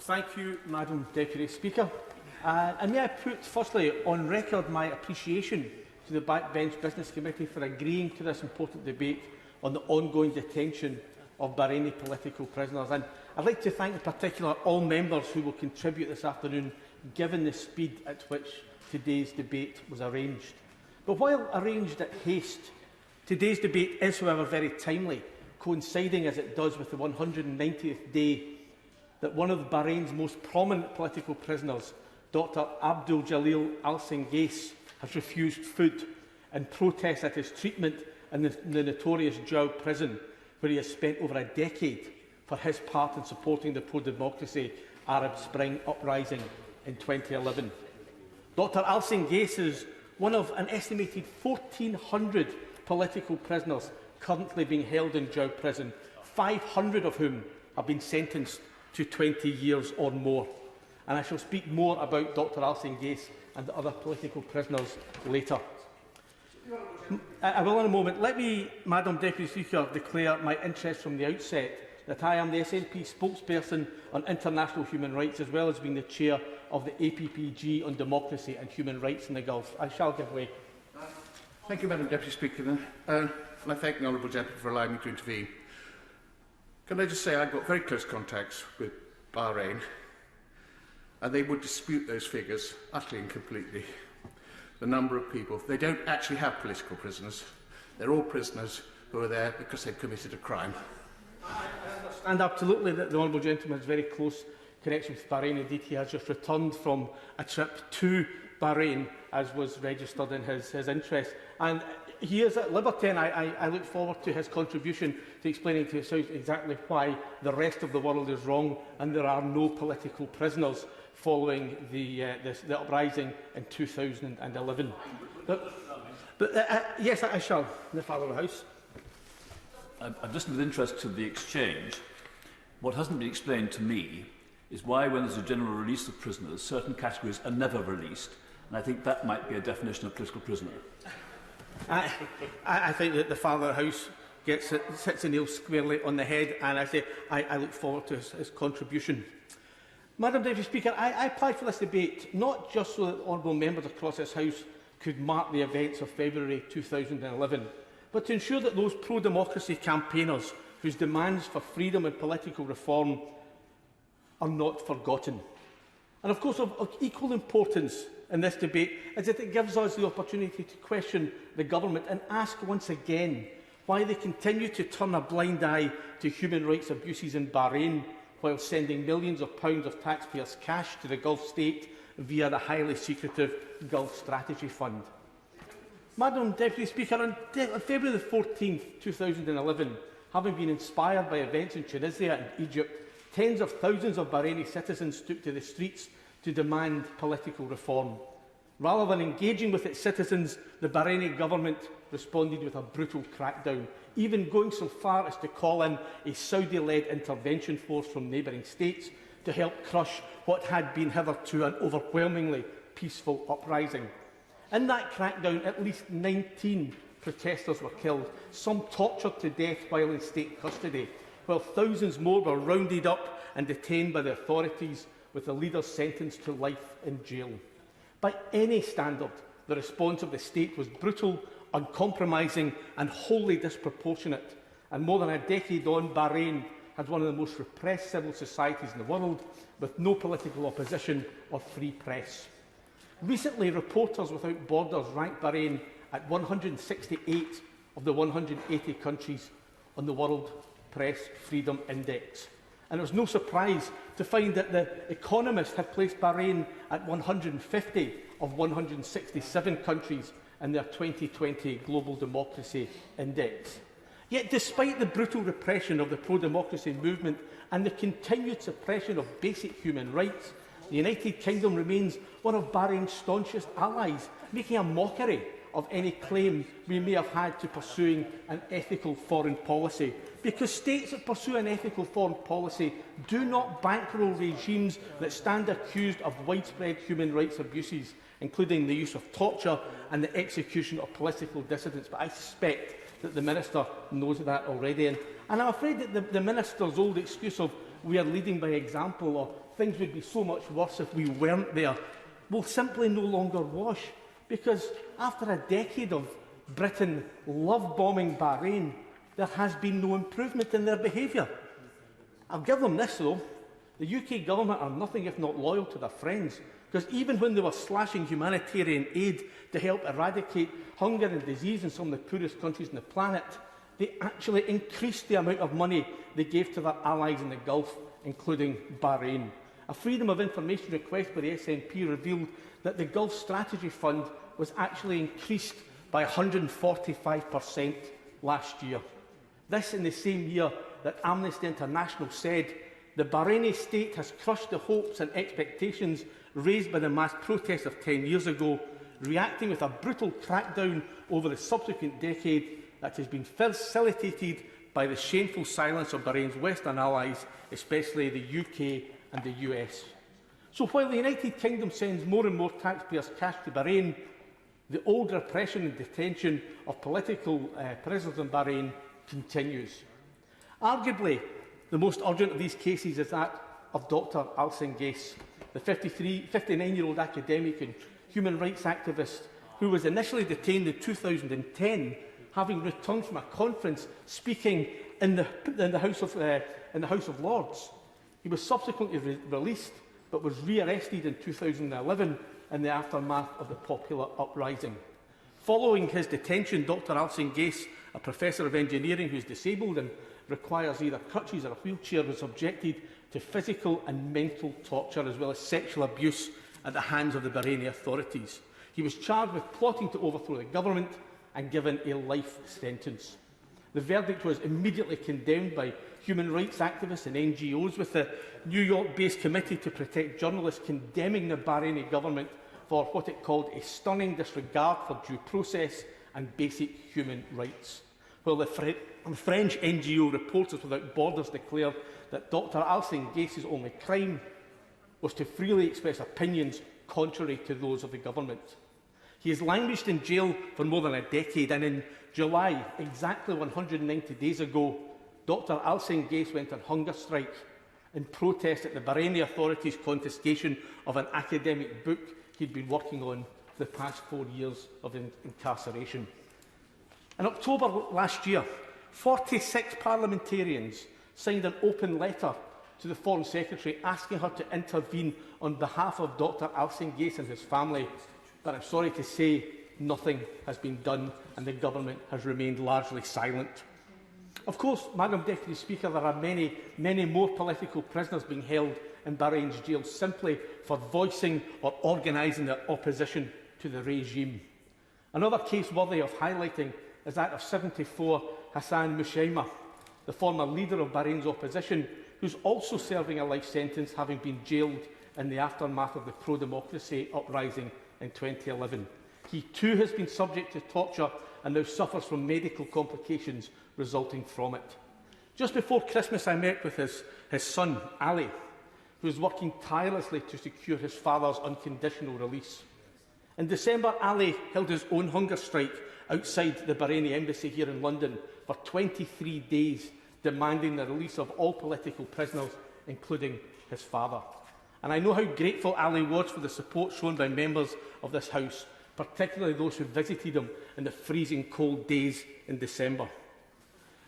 Thank you, Madam Deputy Speaker. And may I put firstly on record my appreciation to the Backbench Business Committee for agreeing to this important debate on the ongoing detention of Bahraini political prisoners. And I'd like to thank in particular all members who will contribute this afternoon, given the speed at which today's debate was arranged. But while arranged at haste, today's debate is, however, very timely, coinciding as it does with the 190th day that one of Bahrain's most prominent political prisoners, Dr. Abdul Jalil Al-Sengais, has refused food in protest at his treatment in the notorious Jau prison, where he has spent over a decade for his part in supporting the pro-democracy Arab Spring uprising in 2011. Dr. Al-Sengais is one of an estimated 1,400 political prisoners currently being held in Jau prison, 500 of whom have been sentenced to 20 years or more. And I shall speak more about Dr. Al-Sengais and the other political prisoners later. I will in a moment. Let me, Madam Deputy Speaker, declare my interest from the outset that I am the SNP spokesperson on international human rights, as well as being the chair of the APPG on democracy and human rights in the Gulf. I shall give way. Thank you, Madam Deputy Speaker. And I thank the Honourable Gentleman for allowing me to intervene. Can I just say I've got very close contacts with Bahrain, and they would dispute those figures utterly and completely. The number of people, they don't actually have political prisoners. They're all prisoners who are there because they've committed a crime. I understand absolutely that the Honourable Gentleman has very close connection with Bahrain. Indeed, he has just returned from a trip to Bahrain, as was registered in his interest. And he is at liberty, and I look forward to his contribution to explaining to us exactly why the rest of the world is wrong and there are no political prisoners following the uprising in 2011. Yes, I shall, the Father of the House. I've listened with interest to the exchange. What hasn't been explained to me is why, when there's a general release of prisoners, certain categories are never released, and I think that might be a definition of political prisoner. I think that the Father of the House sits the nail squarely on the head, and I look forward to his contribution. Madam Deputy Speaker, I applied for this debate not just so that honourable members across this House could mark the events of February 2011, but to ensure that those pro-democracy campaigners whose demands for freedom and political reform are not forgotten. And of course, of equal importance in this debate is that it gives us the opportunity to question the government and ask once again why they continue to turn a blind eye to human rights abuses in Bahrain while sending millions of pounds of taxpayers' cash to the Gulf state via the highly secretive Gulf Strategy Fund. Madam Deputy Speaker, on February 14, 2011, having been inspired by events in Tunisia and Egypt, tens of thousands of Bahraini citizens took to the streets to demand political reform. Rather than engaging with its citizens, the Bahraini government responded with a brutal crackdown, even going so far as to call in a Saudi-led intervention force from neighbouring states to help crush what had been hitherto an overwhelmingly peaceful uprising. In that crackdown, at least 19 protesters were killed, some tortured to death while in state custody, while thousands more were rounded up and detained by the authorities, with the leaders sentenced to life in jail. By any standard, the response of the state was brutal, uncompromising and wholly disproportionate. And more than a decade on, Bahrain had one of the most repressed civil societies in the world, with no political opposition or free press. Recently, Reporters Without Borders ranked Bahrain at 168 of the 180 countries on the World Press Freedom Index. And it was no surprise to find that The Economist had placed Bahrain at 150 of 167 countries in their 2020 Global Democracy Index. Yet, despite the brutal repression of the pro-democracy movement and the continued suppression of basic human rights, the United Kingdom remains one of Bahrain's staunchest allies, making a mockery of any claim we may have had to pursuing an ethical foreign policy, because states that pursue an ethical foreign policy do not bankroll regimes that stand accused of widespread human rights abuses, including the use of torture and the execution of political dissidents. But I suspect that the Minister knows that already. And I'm afraid that the Minister's old excuse of we are leading by example, or things would be so much worse if we weren't there, will simply no longer wash. Because after a decade of Britain love-bombing Bahrain, there has been no improvement in their behaviour. I'll give them this, though. The UK government are nothing if not loyal to their friends, because even when they were slashing humanitarian aid to help eradicate hunger and disease in some of the poorest countries on the planet, they actually increased the amount of money they gave to their allies in the Gulf, including Bahrain. A Freedom of Information request by the SNP revealed that the Gulf Strategy Fund was actually increased by 145% last year. This in the same year that Amnesty International said the Bahraini state has crushed the hopes and expectations raised by the mass protests of 10 years ago, reacting with a brutal crackdown over the subsequent decade that has been facilitated by the shameful silence of Bahrain's Western allies, especially the UK and the US. So while the United Kingdom sends more and more taxpayers' cash to Bahrain, the old repression and detention of political prisoners in Bahrain continues. Arguably, the most urgent of these cases is that of Dr. Alcin Gace, the 59-year-old academic and human rights activist who was initially detained in 2010, having returned from a conference speaking in the House of Lords. He was subsequently released, but was re-arrested in 2011 in the aftermath of the popular uprising. Following his detention, Dr. Alcin Gace, a professor of engineering who is disabled and requires either crutches or a wheelchair, was subjected to physical and mental torture as well as sexual abuse at the hands of the Bahraini authorities. He was charged with plotting to overthrow the government and given a life sentence. The verdict was immediately condemned by human rights activists and NGOs, with the New York-based Committee to Protect Journalists condemning the Bahraini government for what it called a stunning disregard for due process and basic human rights. While the French NGO Reporters Without Borders declared that Dr. Alcin Gace's only crime was to freely express opinions contrary to those of the government. He has languished in jail for more than a decade, and in July, exactly 190 days ago, Dr. Alcin Gace went on hunger strike in protest at the Bahraini authorities' confiscation of an academic book he'd been working on for the past 4 years of incarceration. In October last year, 46 parliamentarians signed an open letter to the Foreign Secretary asking her to intervene on behalf of Dr. Alcin Gace and his family, but I'm sorry to say nothing has been done and the government has remained largely silent. Of course, Madam Deputy Speaker, there are many more political prisoners being held in Bahrain's jails simply for voicing or organising their opposition to the regime. Another case worthy of highlighting is that of 74 Hassan Mushaima, the former leader of Bahrain's opposition, who's also serving a life sentence, having been jailed in the aftermath of the pro-democracy uprising in 2011. He too has been subject to torture and now suffers from medical complications resulting from it. Just before Christmas, I met with his son, Ali, who is working tirelessly to secure his father's unconditional release. In December, Ali held his own hunger strike outside the Bahraini embassy here in London for 23 days, demanding the release of all political prisoners, including his father. And I know how grateful Ali was for the support shown by members of this House, particularly those who visited him in the freezing cold days in December.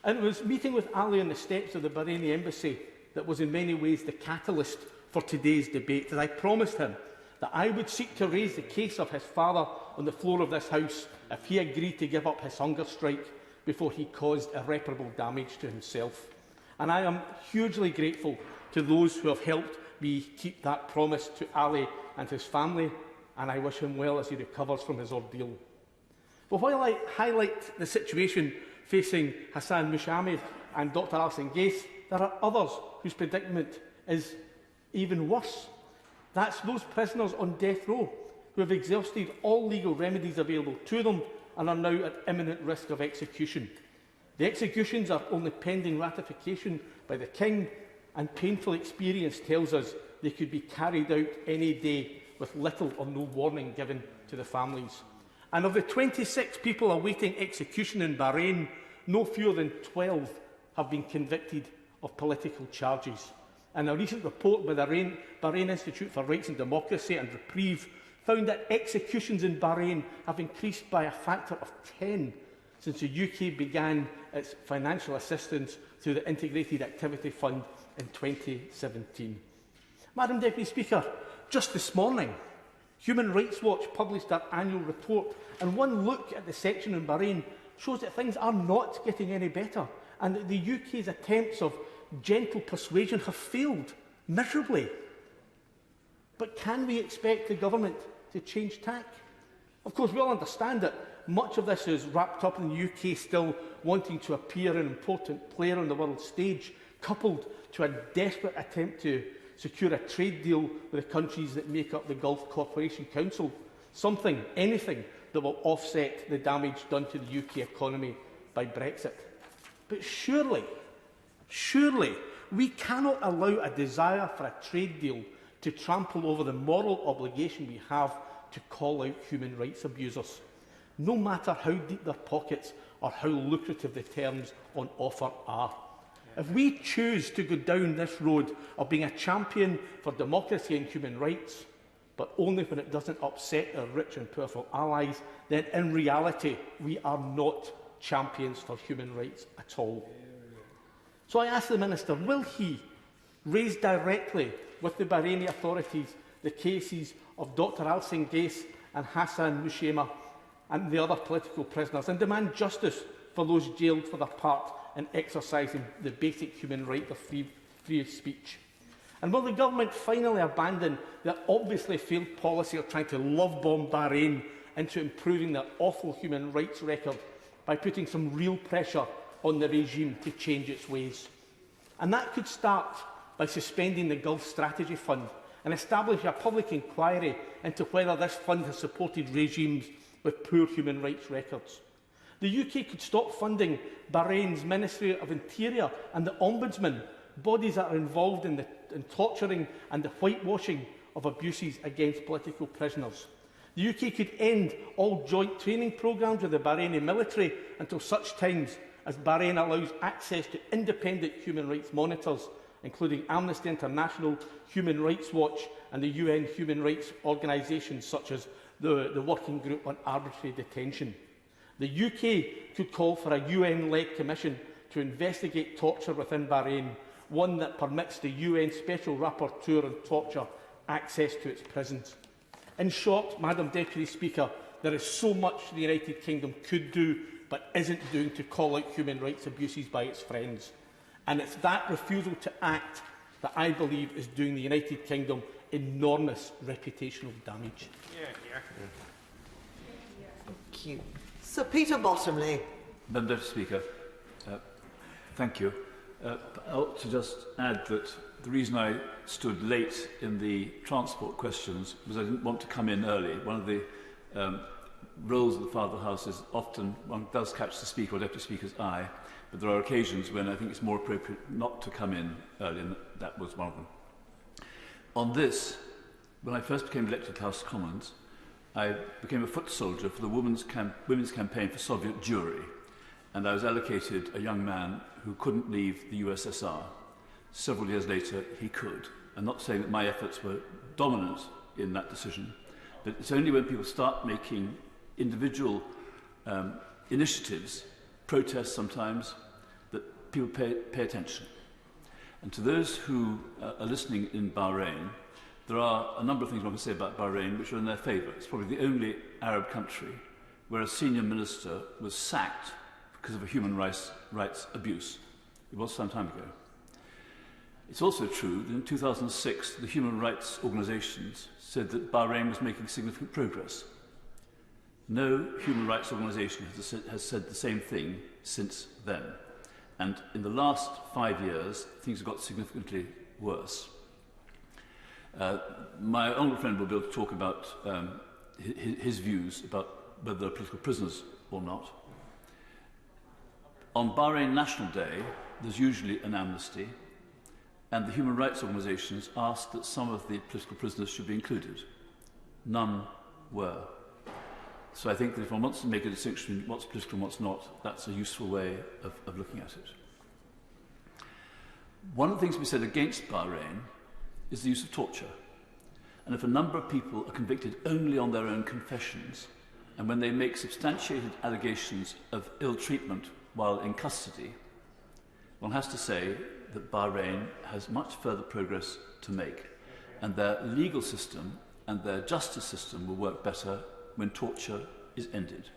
And it was meeting with Ali on the steps of the Bahraini embassy that was in many ways the catalyst for today's debate, that I promised him that I would seek to raise the case of his father on the floor of this House if he agreed to give up his hunger strike before he caused irreparable damage to himself. And I am hugely grateful to those who have helped me keep that promise to Ali and his family, and I wish him well as he recovers from his ordeal. But while I highlight the situation facing Hassan Mushaima and Dr. Alcin Gace, there are others whose predicament is even worse. That's those prisoners on death row who have exhausted all legal remedies available to them and are now at imminent risk of execution. The executions are only pending ratification by the King, and painful experience tells us they could be carried out any day with little or no warning given to the families. And of the 26 people awaiting execution in Bahrain, no fewer than 12 have been convicted of political charges. And a recent report by the Bahrain Institute for Rights and Democracy and Reprieve found that executions in Bahrain have increased by a factor of 10 since the UK began its financial assistance through the Integrated Activity Fund in 2017. Madam Deputy Speaker, just this morning, Human Rights Watch published their annual report, and one look at the section in Bahrain shows that things are not getting any better, and that the UK's attempts of gentle persuasion have failed miserably. But can we expect the government to change tack? Of course, we all understand that much of this is wrapped up in the UK still wanting to appear an important player on the world stage, coupled to a desperate attempt to secure a trade deal with the countries that make up the Gulf Cooperation Council, something, anything, that will offset the damage done to the UK economy by Brexit. But surely, we cannot allow a desire for a trade deal to trample over the moral obligation we have to call out human rights abusers, no matter how deep their pockets or how lucrative the terms on offer are. If we choose to go down this road of being a champion for democracy and human rights, but only when it doesn't upset our rich and powerful allies, then in reality we are not champions for human rights at all. So I ask the Minister, will he raise directly with the Bahraini authorities the cases of Dr Al Singais and Hassan Mushema and the other political prisoners, and demand justice for those jailed for their part in exercising the basic human right of free speech? And will the government finally abandon their obviously failed policy of trying to love-bomb Bahrain into improving their awful human rights record by putting some real pressure on the regime to change its ways? And that could start by suspending the Gulf Strategy Fund and establishing a public inquiry into whether this fund has supported regimes with poor human rights records. The UK could stop funding Bahrain's Ministry of Interior and the Ombudsman, bodies that are involved in torturing and the whitewashing of abuses against political prisoners. The UK could end all joint training programmes with the Bahraini military until such times as Bahrain allows access to independent human rights monitors, including Amnesty International, Human Rights Watch and the UN human rights organisations such as the Working Group on Arbitrary Detention. The UK could call for a UN-led commission to investigate torture within Bahrain, one that permits the UN Special Rapporteur on Torture access to its prisons. In short, Madam Deputy Speaker, there is so much the United Kingdom could do but isn't doing to call out human rights abuses by its friends. And it's that refusal to act that I believe is doing the United Kingdom enormous reputational damage. Thank you. Sir Peter Bottomley. Madam Deputy Speaker, thank you. I ought to just add that the reason I stood late in the transport questions was I didn't want to come in early. One of the roles of the Father of the House is often one does catch the Speaker or Deputy Speaker's eye, but there are occasions when I think it's more appropriate not to come in early, and that was one of them. On this, when I first became elected to House of Commons, I became a foot soldier for the Women's Campaign for Soviet Jewry, and I was allocated a young man who couldn't leave the USSR. Several years later, he could. I'm not saying that my efforts were dominant in that decision, but it's only when people start making individual initiatives, protests sometimes, that people pay attention. And to those who are listening in Bahrain, there are a number of things one can say about Bahrain which are in their favour. It's probably the only Arab country where a senior minister was sacked because of a human rights abuse. It was some time ago. It's also true that in 2006, the human rights organisations said that Bahrain was making significant progress. No human rights organisation has said the same thing since then. And in the last 5 years, things have got significantly worse. My honourable friend will be able to talk about his views about whether there are political prisoners or not. On Bahrain National Day, there's usually an amnesty, and the human rights organisations asked that some of the political prisoners should be included. None were. So I think that if one wants to make a distinction between what's political and what's not, that's a useful way of looking at it. One of the things to be said against Bahrain is the use of torture. And if a number of people are convicted only on their own confessions, and when they make substantiated allegations of ill treatment while in custody, one has to say that Bahrain has much further progress to make, and their legal system and their justice system will work better when torture is ended.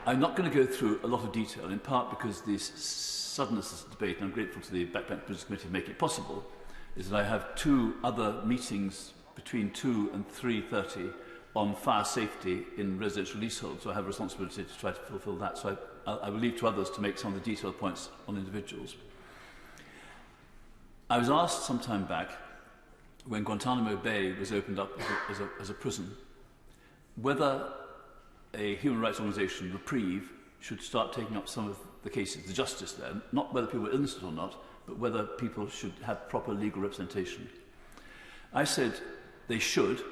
I'm not going to go through a lot of detail, in part because the suddenness of this debate, and I'm grateful to the Backbench Business Committee to make it possible, is that I have 2 other meetings between 2 and 3:30 on fire safety in residential leaseholds, so I have a responsibility to try to fulfil that. So I will leave to others to make some of the detailed points on individuals. I was asked some time back, when Guantanamo Bay was opened up as a prison, whether a human rights organisation, Reprieve, should start taking up some of the cases, the justice there, not whether people were innocent or not, but whether people should have proper legal representation. I said they should.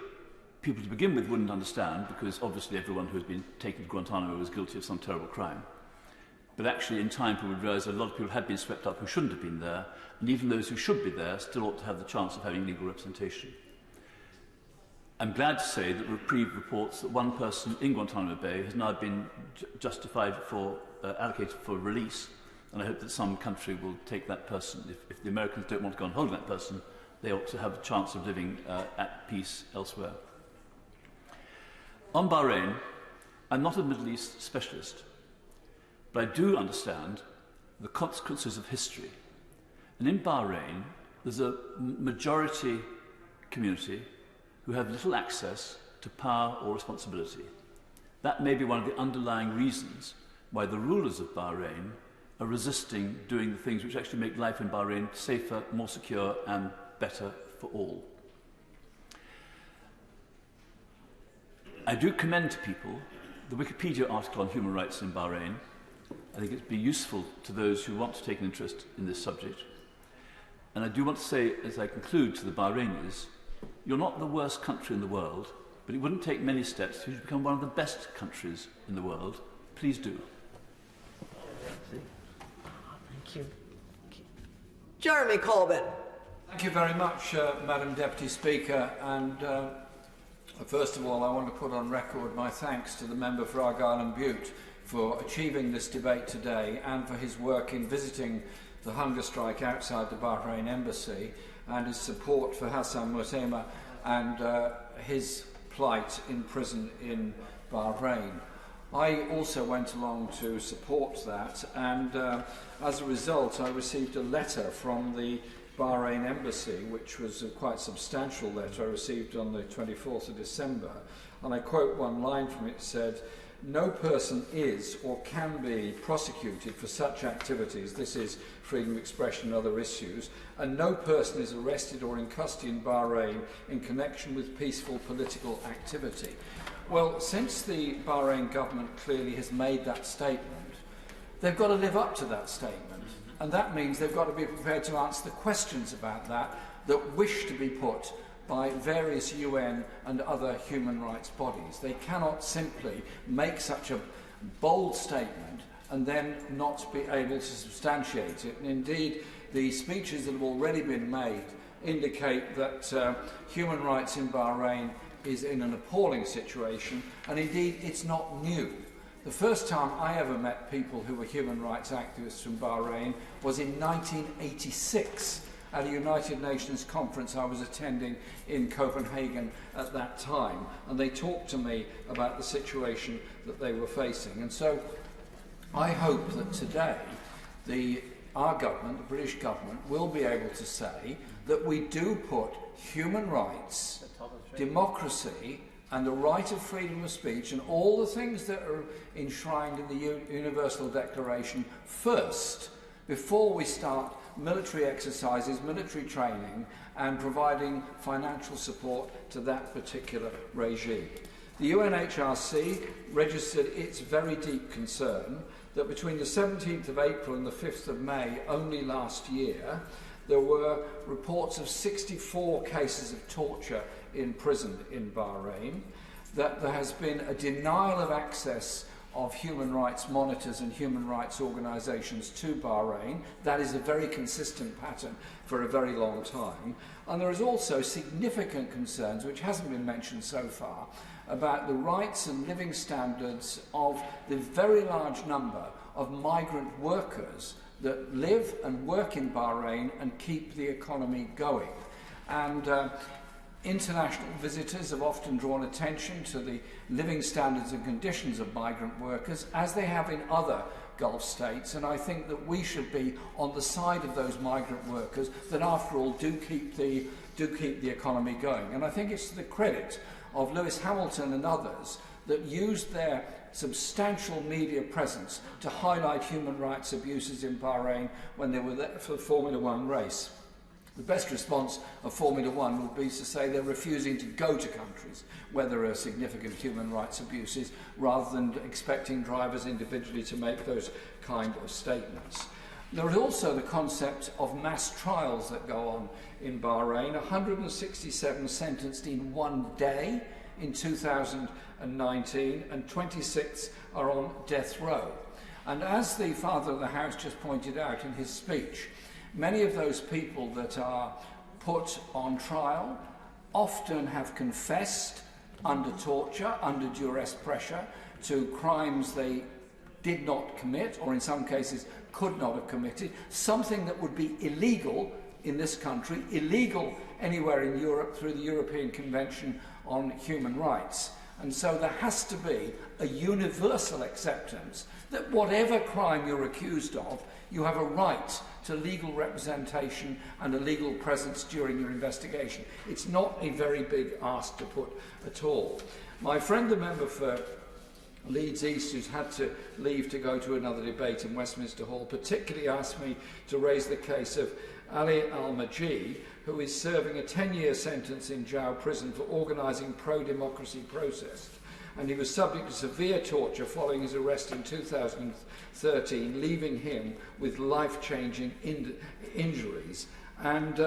People to begin with wouldn't understand, because obviously everyone who has been taken to Guantanamo was guilty of some terrible crime. But actually, in time, people would realise that a lot of people had been swept up who shouldn't have been there, and even those who should be there still ought to have the chance of having legal representation. I'm glad to say that Reprieve reports that one person in Guantanamo Bay has now been justified for, allocated for release, and I hope that some country will take that person. If the Americans don't want to go on holding that person, they ought to have a chance of living at peace elsewhere. On Bahrain, I'm not a Middle East specialist, but I do understand the consequences of history. And in Bahrain, there's a majority community who have little access to power or responsibility. That may be one of the underlying reasons why the rulers of Bahrain are resisting doing the things which actually make life in Bahrain safer, more secure, and better for all. I do commend to people the Wikipedia article on human rights in Bahrain. I think it'd be useful to those who want to take an interest in this subject. And I do want to say, as I conclude, to the Bahrainis, you're not the worst country in the world, but it wouldn't take many steps for you to become one of the best countries in the world. Please do. Thank you. Jeremy Corbyn. Thank you very much, Madam Deputy Speaker. And first of all, I want to put on record my thanks to the member for Argyll and Bute for achieving this debate today and for his work in visiting the hunger strike outside the Bahrain embassy and his support for Hassan Mutema and his plight in prison in Bahrain. I also went along to support that, and as a result I received a letter from the Bahrain embassy, which was a quite substantial letter I received on the 24th of December, and I quote one line from it. It said, "No person is or can be prosecuted for such activities," this is freedom of expression and other issues, "and no person is arrested or in custody in Bahrain in connection with peaceful political activity." Well, since the Bahrain government clearly has made that statement, they've got to live up to that statement. And that means they've got to be prepared to answer the questions about that that wish to be put by various UN and other human rights bodies. They cannot simply make such a bold statement and then not be able to substantiate it. And indeed, the speeches that have already been made indicate that human rights in Bahrain is in an appalling situation, and indeed it's not new. The first time I ever met people who were human rights activists from Bahrain was in 1986 at a United Nations conference I was attending in Copenhagen at that time, and they talked to me about the situation that they were facing. And so I hope that today our government, the British government, will be able to say that we do put human rights, democracy, and the right of freedom of speech and all the things that are enshrined in the Universal Declaration first, before we start military exercises, military training, and providing financial support to that particular regime. The UNHRC registered its very deep concern that between the 17th of April and the 5th of May, only last year, there were reports of 64 cases of torture in prison in Bahrain, that there has been a denial of access of human rights monitors and human rights organisations to Bahrain. That is a very consistent pattern for a very long time. And there is also significant concerns, which hasn't been mentioned so far, about the rights and living standards of the very large number of migrant workers that live and work in Bahrain and keep the economy going. And international visitors have often drawn attention to the living standards and conditions of migrant workers, as they have in other Gulf states, and I think that we should be on the side of those migrant workers that, after all, do keep the economy going. And I think it's to the credit of Lewis Hamilton and others that used their substantial media presence to highlight human rights abuses in Bahrain when they were there for the Formula One race. The best response of Formula One would be to say they're refusing to go to countries where there are significant human rights abuses, rather than expecting drivers individually to make those kind of statements. There is also the concept of mass trials that go on in Bahrain. 167 sentenced in one day in 2019, and 26 are on death row. And as the Father of the House just pointed out in his speech, many of those people that are put on trial often have confessed under torture, under duress pressure, to crimes they did not commit, or in some cases could not have committed, something that would be illegal in this country, illegal anywhere in Europe through the European Convention on Human Rights. And so there has to be a universal acceptance that whatever crime you're accused of, you have a right to legal representation and a legal presence during your investigation. It's not a very big ask to put at all. My friend, the member for Leeds East, who's had to leave to go to another debate in Westminster Hall, particularly asked me to raise the case of Ali Al-Majid, who is serving a 10-year sentence in Jau prison for organising pro-democracy protests. And he was subject to severe torture following his arrest in 2013, leaving him with life-changing injuries. And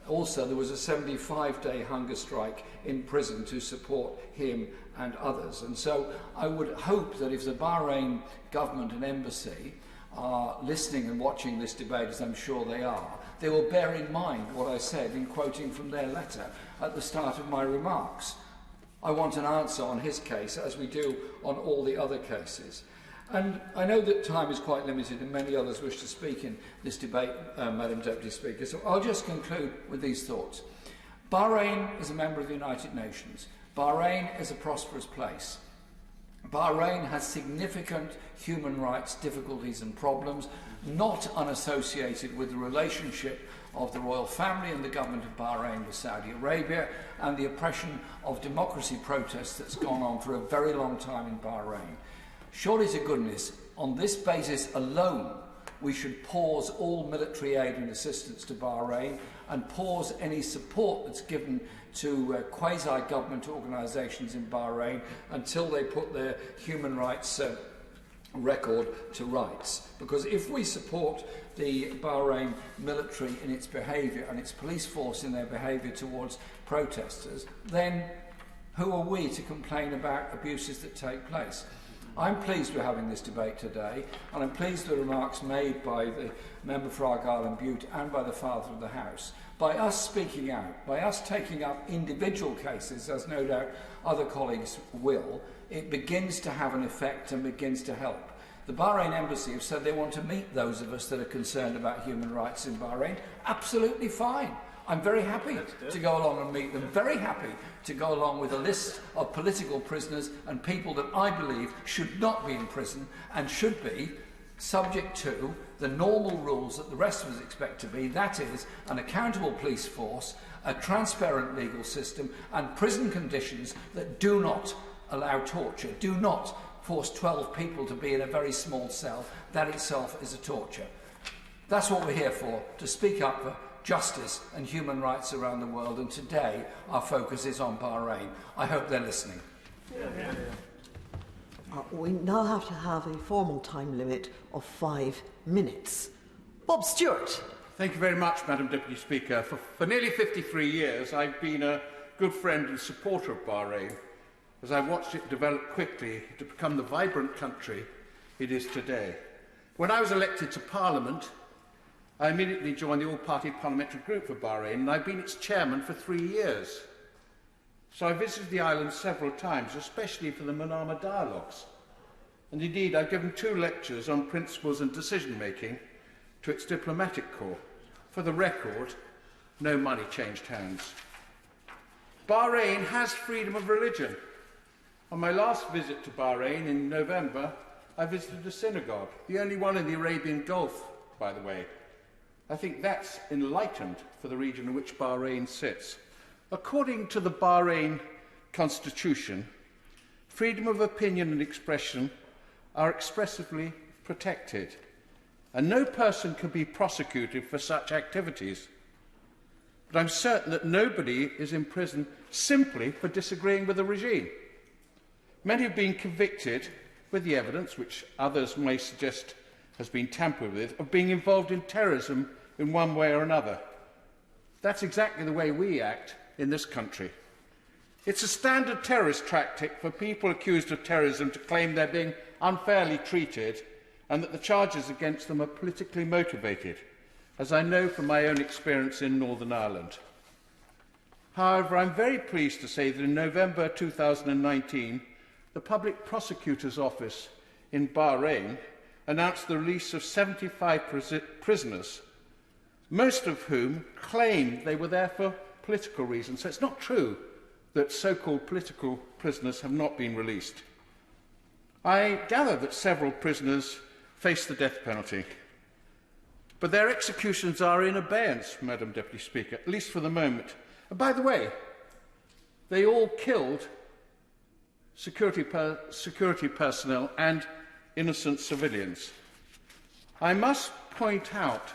also there was a 75-day hunger strike in prison to support him and others. And so I would hope that if the Bahrain government and embassy are listening and watching this debate, as I'm sure they will bear in mind what I said in quoting from their letter at the start of my remarks. I want an answer on his case, as we do on all the other cases. And I know that time is quite limited and many others wish to speak in this debate, Madam Deputy Speaker, so I'll just conclude with these thoughts. Bahrain is a member of the United Nations. Bahrain is a prosperous place. Bahrain has significant human rights difficulties and problems, not unassociated with the relationship of the royal family and the government of Bahrain with Saudi Arabia, and the oppression of democracy protests that's gone on for a very long time in Bahrain. Surely to goodness, on this basis alone, we should pause all military aid and assistance to Bahrain and pause any support that's given to quasi-government organisations in Bahrain until they put their human rights record to rights. Because if we support the Bahrain military in its behaviour and its police force in their behaviour towards protesters, then who are we to complain about abuses that take place? I'm pleased we're having this debate today, and I'm pleased with the remarks made by the member for Argyll and Bute and by the Father of the House. By us speaking out, by us taking up individual cases, as no doubt other colleagues will, it begins to have an effect and begins to help. The Bahrain Embassy have said they want to meet those of us that are concerned about human rights in Bahrain. Absolutely fine. I'm very happy to go along and meet them, very happy to go along with a list of political prisoners and people that I believe should not be in prison and should be subject to the normal rules that the rest of us expect to be, that is, an accountable police force, a transparent legal system, and prison conditions that do not allow torture, do not force 12 people to be in a very small cell. That itself is a torture. That's what we're here for, to speak up for justice and human rights around the world, and today our focus is on Bahrain. I hope they're listening. We now have to have a formal time limit of 5 minutes. Bob Stewart. Thank you very much, Madam Deputy Speaker. For nearly 53 years, I've been a good friend and supporter of Bahrain. as I watched it develop quickly to become the vibrant country it is today. When I was elected to Parliament, I immediately joined the all-party parliamentary group for Bahrain, and I've been its chairman for 3 years. So I visited the island several times, especially for the Manama dialogues. And indeed, I've given 2 lectures on principles and decision-making to its diplomatic corps. For the record, no money changed hands. Bahrain has freedom of religion. On my last visit to Bahrain in November, I visited a synagogue, the only one in the Arabian Gulf, by the way. I think that's enlightened for the region in which Bahrain sits. According to the Bahrain Constitution, freedom of opinion and expression are expressively protected, and no person can be prosecuted for such activities. But I'm certain that nobody is in prison simply for disagreeing with the regime. Many have been convicted with the evidence, which others may suggest has been tampered with, of being involved in terrorism in one way or another. That's exactly the way we act in this country. It's a standard terrorist tactic for people accused of terrorism to claim they're being unfairly treated and that the charges against them are politically motivated, as I know from my own experience in Northern Ireland. However, I'm very pleased to say that in November 2019, the Public Prosecutor's Office in Bahrain announced the release of 75 prisoners, most of whom claimed they were there for political reasons. So it's not true that so-called political prisoners have not been released. I gather that several prisoners face the death penalty, but their executions are in abeyance, Madam Deputy Speaker, at least for the moment. And by the way, they all killed security personnel and innocent civilians. I must point out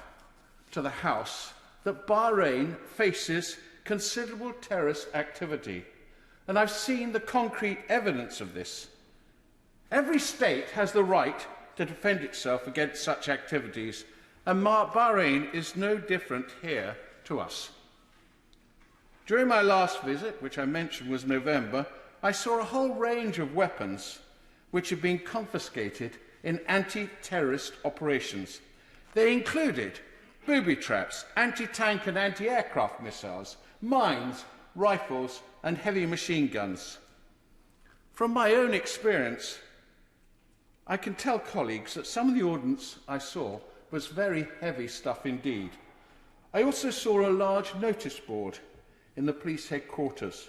to the House that Bahrain faces considerable terrorist activity, and I've seen the concrete evidence of this. Every state has the right to defend itself against such activities, and Bahrain is no different here to us. During my last visit, which I mentioned was November, I saw a whole range of weapons which had been confiscated in anti-terrorist operations. They included booby traps, anti-tank and anti-aircraft missiles, mines, rifles and heavy machine guns. From my own experience, I can tell colleagues that some of the ordnance I saw was very heavy stuff indeed. I also saw a large notice board in the police headquarters,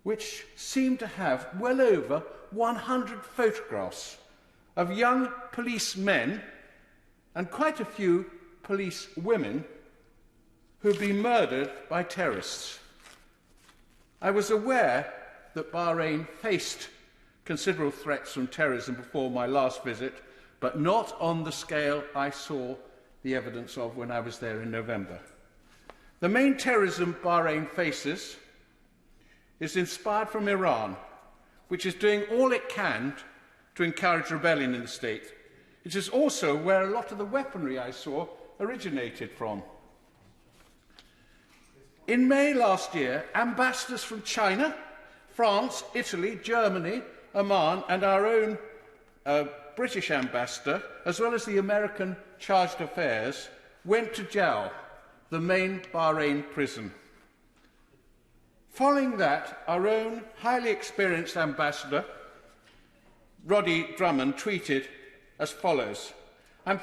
which seemed to have well over 100 photographs of young policemen and quite a few police women who had been murdered by terrorists. I was aware that Bahrain faced considerable threats from terrorism before my last visit, but not on the scale I saw the evidence of when I was there in November. The main terrorism Bahrain faces is inspired from Iran, which is doing all it can to encourage rebellion in the state. It is also where a lot of the weaponry I saw originated from. In May last year, ambassadors from China, France, Italy, Germany, Oman and our own British ambassador, as well as the American chargé d'affaires, went to jail, the main Bahrain prison. Following that, our own highly experienced ambassador, Roddy Drummond, tweeted as follows: I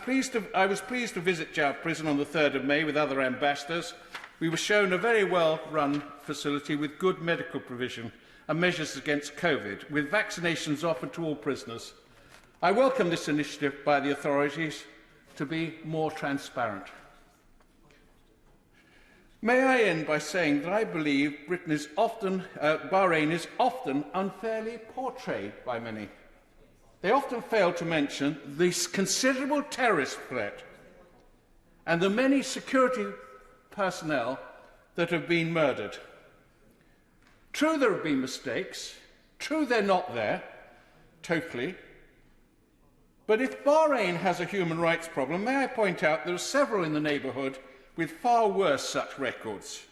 was pleased to visit Jail Prison on the 3rd of May with other ambassadors. We were shown a very well-run facility with good medical provision and measures against COVID, with vaccinations offered to all prisoners. I welcome this initiative by the authorities to be more transparent. May I end by saying that I believe Bahrain is often unfairly portrayed by many. They often fail to mention this considerable terrorist threat and the many security personnel that have been murdered. True, there have been mistakes. True, they're not there, totally. But if Bahrain has a human rights problem, may I point out there are several in the neighbourhood with far worse such records.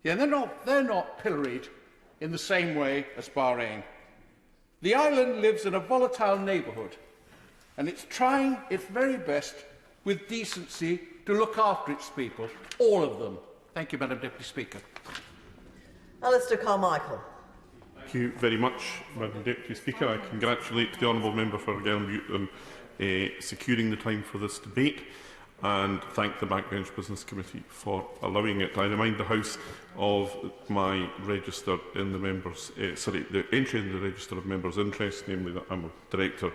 Yeah, they're not pilloried in the same way as Bahrain. The island lives in a volatile neighbourhood, and it's trying its very best with decency to look after its people, all of them. Thank you, Madam Deputy Speaker. Alistair Carmichael. Thank you very much, Madam Deputy Speaker. I congratulate the Honourable Member for Argyll Butte on securing the time for this debate, and thank the Backbench Business Committee for allowing it. I remind the House of my register in the members, the entry in the register of members' interest, namely that I'm a director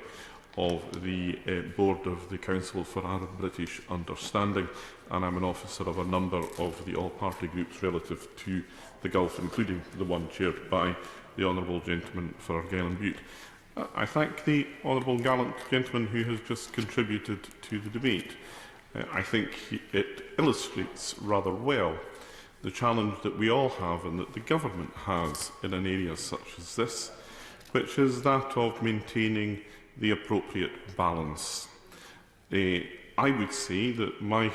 of the board of the Council for Arab-British Understanding, and I'm an officer of a number of the all-party groups relative to the Gulf, including the one chaired by the Honourable Gentleman for Argyll and Butte. I thank the Honourable gallant gentleman who has just contributed to the debate. I think it illustrates rather well the challenge that we all have and that the government has in an area such as this, which is that of maintaining the appropriate balance. I would say that my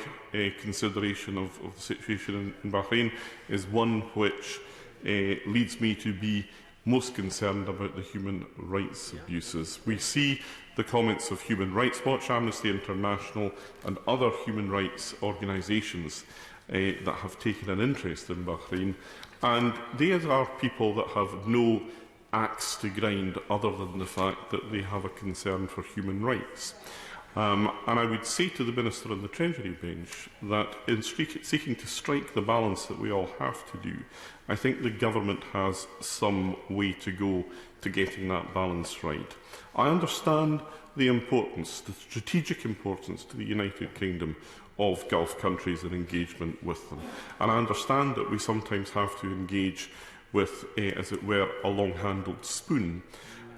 consideration of the situation in Bahrain is one which leads me to be most concerned about the human rights abuses. We see the comments of Human Rights Watch, Amnesty International and other human rights organisations that have taken an interest in Bahrain, and these are people that have no axe to grind other than the fact that they have a concern for human rights. And I would say to the Minister on the Treasury bench that in seeking to strike the balance that we all have to do, I think the government has some way to go to getting that balance right. I understand the importance, the strategic importance to the United Kingdom of Gulf countries and engagement with them. And I understand that we sometimes have to engage with, as it were, a long-handled spoon.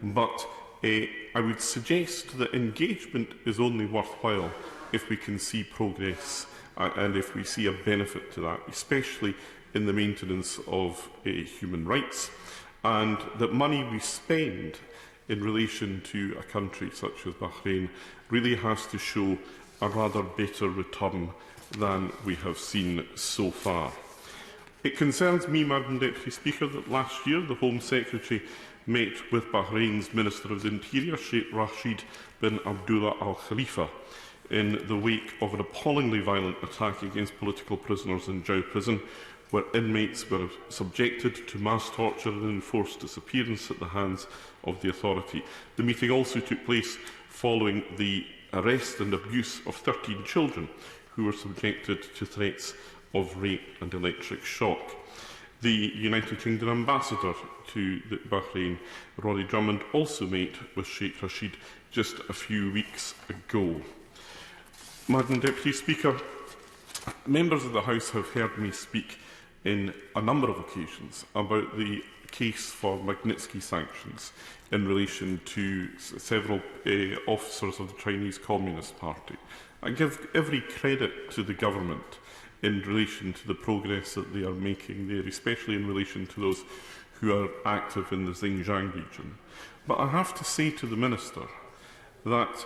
But I would suggest that engagement is only worthwhile if we can see progress and if we see a benefit to that, especially in the maintenance of human rights, and that money we spend in relation to a country such as Bahrain really has to show a rather better return than we have seen so far. It concerns me, Madam Deputy Speaker, that last year the Home Secretary met with Bahrain's Minister of the Interior, Sheikh Rashid bin Abdullah Al Khalifa, in the wake of an appallingly violent attack against political prisoners in Jau prison, where inmates were subjected to mass torture and enforced disappearance at the hands of the authority. The meeting also took place following the arrest and abuse of 13 children who were subjected to threats of rape and electric shock. The United Kingdom ambassador to Bahrain, Rory Drummond, also met with Sheikh Rashid just a few weeks ago. Madam Deputy Speaker, members of the House have heard me speak in a number of occasions about the case for Magnitsky sanctions in relation to several officers of the Chinese Communist Party. I give every credit to the government in relation to the progress that they are making there, especially in relation to those who are active in the Xinjiang region. But I have to say to the Minister that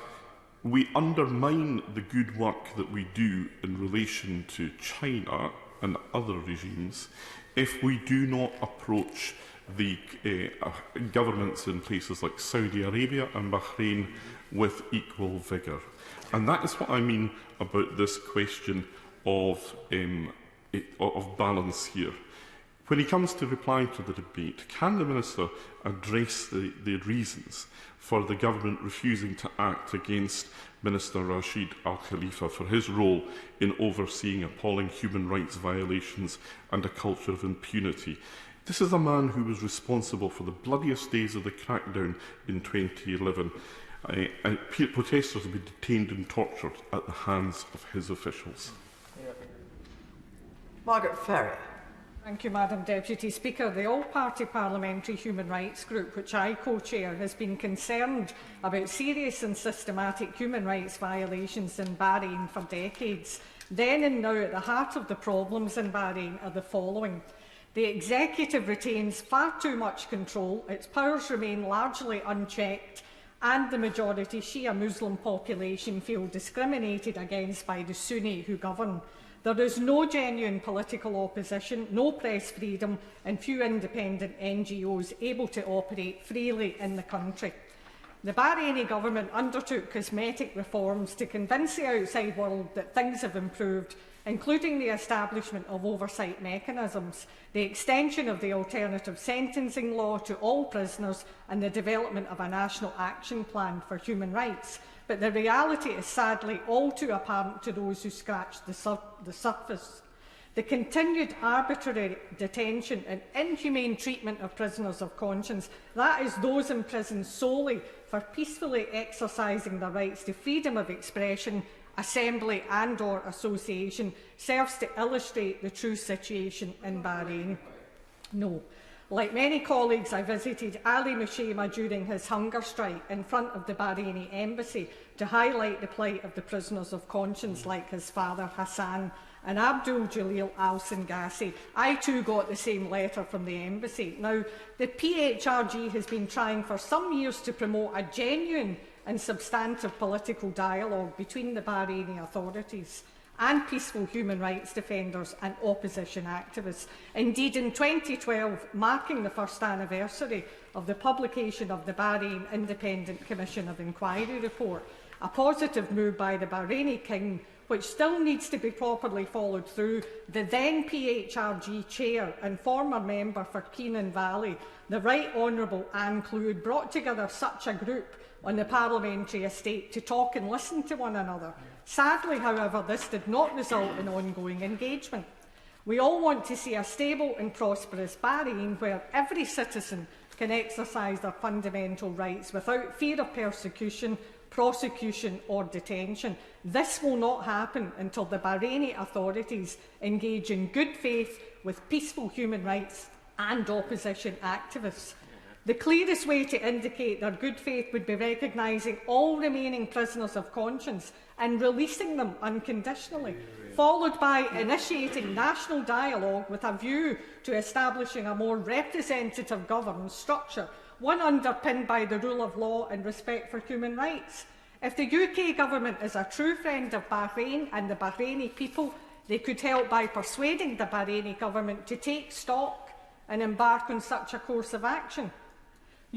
we undermine the good work that we do in relation to China and other regimes if we do not approach the governments in places like Saudi Arabia and Bahrain with equal vigour. And that is what I mean about this question of balance here. When he comes to replying to the debate, can the Minister address the reasons for the government refusing to act against Minister Rashid Al Khalifa for his role in overseeing appalling human rights violations and a culture of impunity? This is a man who was responsible for the bloodiest days of the crackdown in 2011. And protesters have been detained and tortured at the hands of his officials. Margaret Ferrier. Thank you, Madam Deputy Speaker. The All-Party Parliamentary Human Rights Group, which I co-chair, has been concerned about serious and systematic human rights violations in Bahrain for decades. Then and now, at the heart of the problems in Bahrain are the following. The executive retains far too much control, its powers remain largely unchecked, and the majority Shia Muslim population feel discriminated against by the Sunni who govern. There is no genuine political opposition, no press freedom, and few independent NGOs able to operate freely in the country. The Bahraini government undertook cosmetic reforms to convince the outside world that things have improved, including the establishment of oversight mechanisms, the extension of the alternative sentencing law to all prisoners, and the development of a national action plan for human rights. But the reality is sadly all too apparent to those who scratch the surface. The continued arbitrary detention and inhumane treatment of prisoners of conscience, that is those in prison solely for peacefully exercising their rights to freedom of expression, assembly and/or association, serves to illustrate the true situation in Bahrain? No. Like many colleagues, I visited Ali Moushema during his hunger strike in front of the Bahraini embassy to highlight the plight of the prisoners of conscience like his father Hassan and Abdul Jalil al-Singasi. I too got the same letter from the embassy. Now, the PHRG has been trying for some years to promote a genuine and substantive political dialogue between the Bahraini authorities and peaceful human rights defenders and opposition activists. Indeed, in 2012, marking the first anniversary of the publication of the Bahrain Independent Commission of Inquiry report, a positive move by the Bahraini King, which still needs to be properly followed through, the then PHRG chair and former member for Keenan Valley, the Right Honourable Anne Cloud, brought together such a group on the parliamentary estate to talk and listen to one another. Sadly, however, this did not result in ongoing engagement. We all want to see a stable and prosperous Bahrain where every citizen can exercise their fundamental rights without fear of persecution, prosecution or detention. This will not happen until the Bahraini authorities engage in good faith with peaceful human rights and opposition activists. The clearest way to indicate their good faith would be recognising all remaining prisoners of conscience and releasing them unconditionally, followed by initiating national dialogue with a view to establishing a more representative governance structure, one underpinned by the rule of law and respect for human rights. If the UK government is a true friend of Bahrain and the Bahraini people, they could help by persuading the Bahraini government to take stock and embark on such a course of action.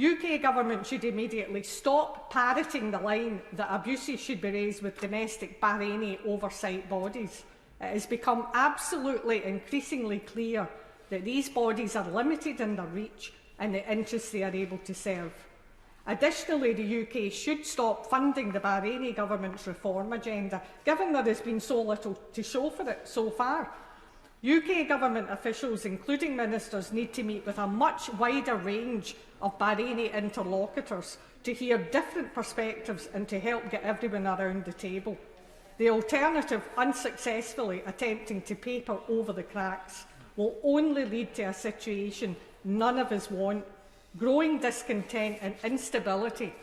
UK government should immediately stop parroting the line that abuses should be raised with domestic Bahraini oversight bodies. It has become absolutely increasingly clear that these bodies are limited in their reach and the interests they are able to serve. Additionally, the UK should stop funding the Bahraini government's reform agenda, given there has been so little to show for it so far. UK government officials, including ministers, need to meet with a much wider range of Bahraini interlocutors to hear different perspectives and to help get everyone around the table. The alternative, unsuccessfully attempting to paper over the cracks, will only lead to a situation none of us want: growing discontent and instability,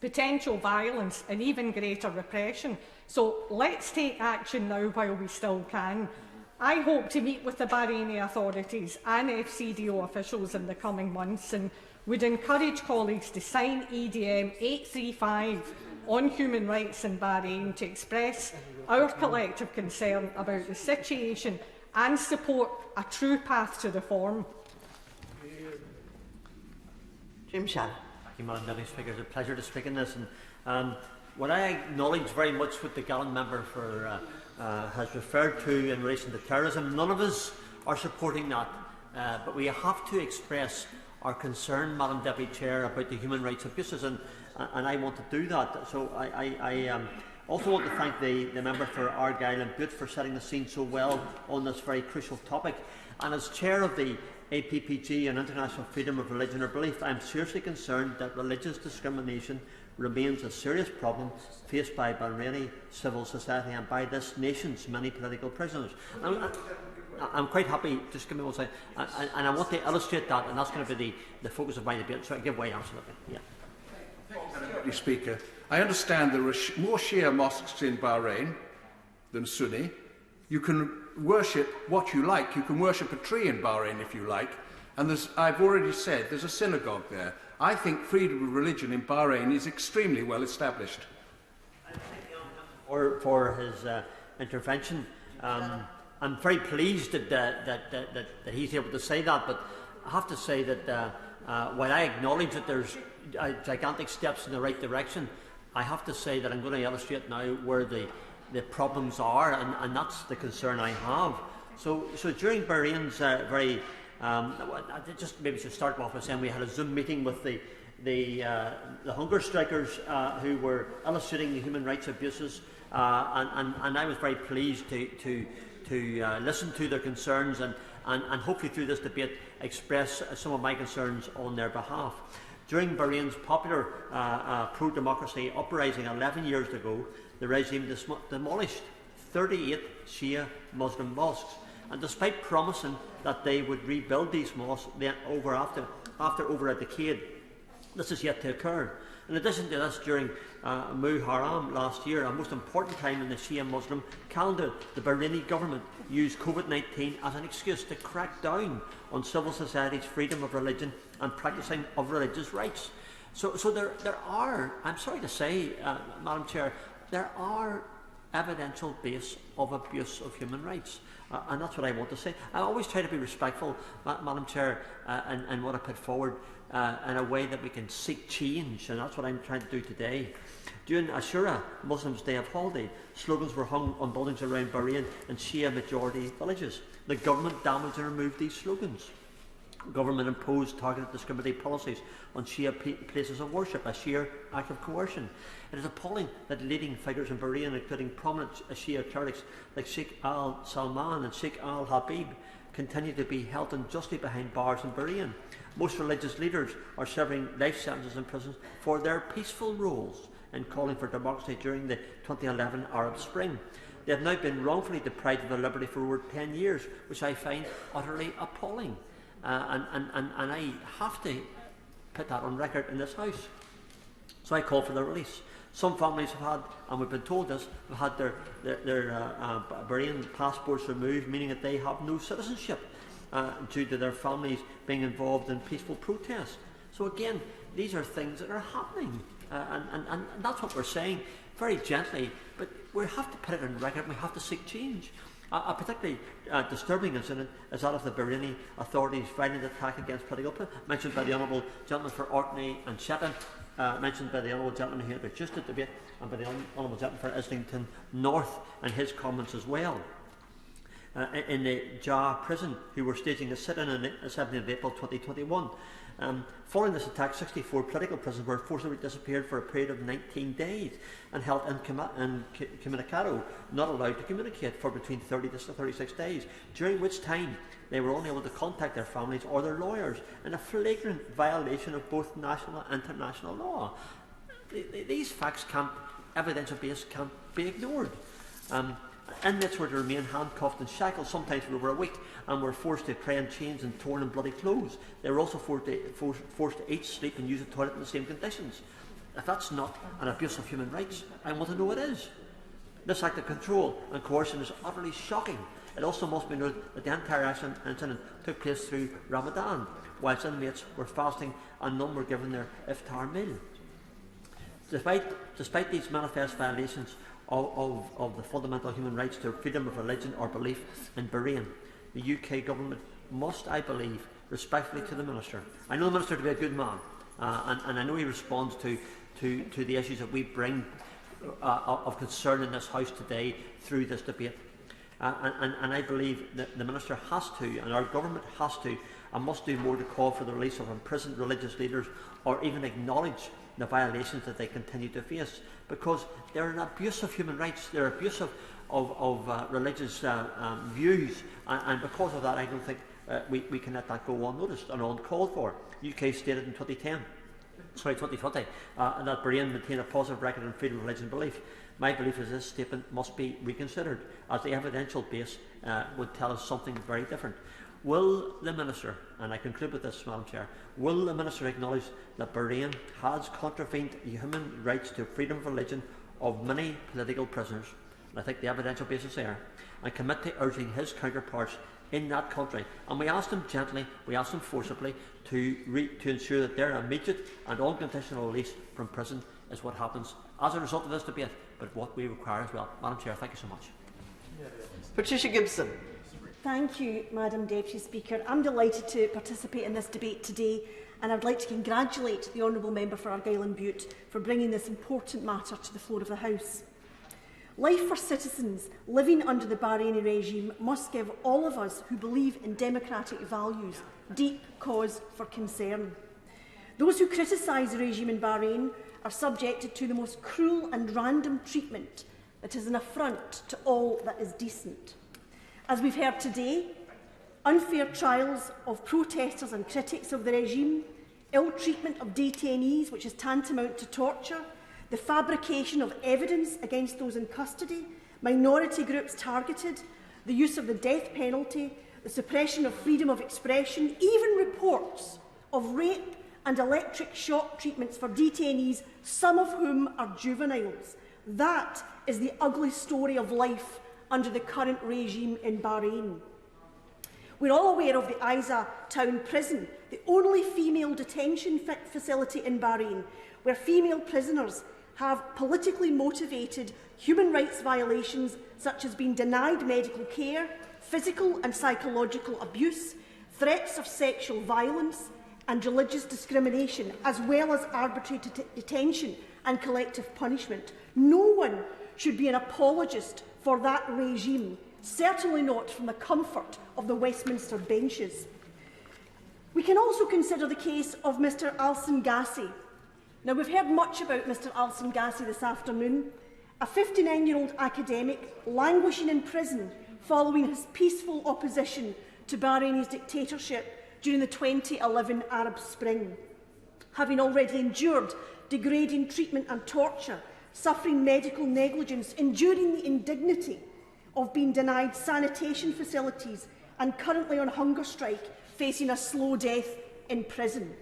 potential violence and even greater repression. So let's take action now while we still can. I hope to meet with the Bahraini authorities and FCDO officials in the coming months and would encourage colleagues to sign EDM 835 on human rights in Bahrain to express our collective concern about the situation and support a true path to reform. James Shannon. Thank you, Madam Deputy Speaker. It's a pleasure to speak in this. And what I acknowledge very much what the gallant member for has referred to in relation to terrorism. None of us are supporting that, but we have to express our concern, Madam Deputy Chair, about the human rights abuses, and I want to do that. So I also want to thank the member for Argyll and Butte for setting the scene so well on this very crucial topic. And as Chair of the APPG and International Freedom of Religion or Belief, I am seriously concerned that religious discrimination remains a serious problem faced by Bahraini civil society and by this nation's many political prisoners. I'm quite happy, just give me one second, and I want to illustrate that, and that's going to be the focus of my debate, so I give way absolutely. Yeah. Mr. Speaker, I understand there are more Shia mosques in Bahrain than Sunni. You can worship what you like. You can worship a tree in Bahrain if you like. And I've already said there's a synagogue there. I think freedom of religion in Bahrain is extremely well established. For his intervention, I'm very pleased that he's able to say that, but I have to say that while I acknowledge that there's gigantic steps in the right direction, I have to say that I'm going to illustrate now where the problems are, and that's the concern I have. So during Bahrain's just maybe should start off by saying we had a Zoom meeting with the hunger strikers who were illustrating the human rights abuses, and I was very pleased to listen to their concerns and hopefully through this debate express some of my concerns on their behalf. During Bahrain's popular pro-democracy uprising 11 years ago, the regime demolished 38 Shia Muslim mosques, and despite promising that they would rebuild these mosques after over a decade, this is yet to occur. In addition to this, during Muharram last year, a most important time in the Shia Muslim calendar, the Bahraini government used COVID-19 as an excuse to crack down on civil society's freedom of religion and practicing of religious rights. So there are, I'm sorry to say, Madam Chair, there are evidential base of abuse of human rights. And that's what I want to say. I always try to be respectful, Madam Chair, and what I put forward in a way that we can seek change, and that's what I'm trying to do today. During Ashura, Muslims' Day of Holiday, slogans were hung on buildings around Bahrain and Shia majority villages. The government damaged and removed these slogans. Government imposed targeted discriminatory policies on Shia places of worship, a sheer act of coercion. It is appalling that leading figures in Bahrain, including prominent Shia clerics like Sheikh al-Salman and Sheikh al-Habib, continue to be held unjustly behind bars in Bahrain. Most religious leaders are serving life sentences in prisons for their peaceful roles in calling for democracy during the 2011 Arab Spring. They have now been wrongfully deprived of their liberty for over 10 years, which I find utterly appalling. And I have to put that on record in this House. So I call for their release. Some families have had, and we've been told this, have had their Bahrain passports removed, meaning that they have no citizenship due to their families being involved in peaceful protests. So again, these are things that are happening, and that's what we're saying very gently, but we have to put it on record and we have to seek change. A particularly disturbing incident is that of the Bahraini authorities' violent attack against political opponents, mentioned by the Honourable Gentleman for Orkney and Shetland, mentioned by the Honourable Gentleman here about just the debate, and by the Honourable Gentleman for Islington North and his comments as well. In the Jah prison, who were staging a sit-in on the 17th of April 2021. Following this attack, 64 political prisoners were forcibly disappeared for a period of 19 days and held incommunicado, not allowed to communicate, for between 30 to 36 days, during which time they were only able to contact their families or their lawyers, in a flagrant violation of both national and international law. These facts evidential base can't be ignored. Inmates were to remain handcuffed and shackled, sometimes for over a week, and were forced to pray in chains and torn and bloody clothes. They were also forced to eat, sleep and use the toilet in the same conditions. If that's not an abuse of human rights, I want to know what is. This act of control and coercion is utterly shocking. It also must be noted that the entire incident took place through Ramadan, whilst inmates were fasting and none were given their iftar meal. Despite these manifest violations of the fundamental human rights to freedom of religion or belief in Bahrain, the UK government must, I believe, respectfully to the Minister. I know the Minister to be a good man, and I know he responds to the issues that we bring of concern in this House today through this debate. And I believe that the Minister has to, and our government has to, and must do more to call for the release of imprisoned religious leaders, or even acknowledge the violations that they continue to face, because they're an abuse of human rights, they're abuse of religious views, and because of that I don't think we can let that go unnoticed and uncalled for. UK stated in 2020 that Bahrain maintained a positive record on freedom of religion and belief. My belief is this statement must be reconsidered, as the evidential base would tell us something very different. Will the Minister, and I conclude with this, Madam Chair, will the Minister acknowledge that Bahrain has contravened human rights to freedom of religion of many political prisoners, and I think the evidential basis there, and commit to urging his counterparts in that country? And we ask them gently, we ask them forcibly to ensure that their immediate and unconditional release from prison is what happens as a result of this debate, but what we require as well. Madam Chair, thank you so much. Patricia Gibson. Thank you, Madam Deputy Speaker. I'm delighted to participate in this debate today, and I'd like to congratulate the Honourable Member for Argyll and Bute for bringing this important matter to the floor of the House. Life for citizens living under the Bahraini regime must give all of us who believe in democratic values deep cause for concern. Those who criticise the regime in Bahrain are subjected to the most cruel and random treatment that is an affront to all that is decent. As we've heard today, unfair trials of protesters and critics of the regime, ill treatment of detainees, which is tantamount to torture, the fabrication of evidence against those in custody, minority groups targeted, the use of the death penalty, the suppression of freedom of expression, even reports of rape and electric shock treatments for detainees, some of whom are juveniles. That is the ugly story of life under the current regime in Bahrain. We're all aware of the Aiza town prison, the only female detention facility in Bahrain, where female prisoners have politically motivated human rights violations such as being denied medical care, physical and psychological abuse, threats of sexual violence and religious discrimination, as well as arbitrary detention and collective punishment. No one should be an apologist for that regime, certainly not from the comfort of the Westminster benches. We can also consider the case of Mr Alsan Gassi. Now, we've heard much about Mr Alsan Gassi this afternoon, a 59-year-old academic languishing in prison following his peaceful opposition to Bahraini's dictatorship during the 2011 Arab Spring. Having already endured degrading treatment and torture, suffering medical negligence, enduring the indignity of being denied sanitation facilities, and currently on hunger strike, facing a slow death in prison.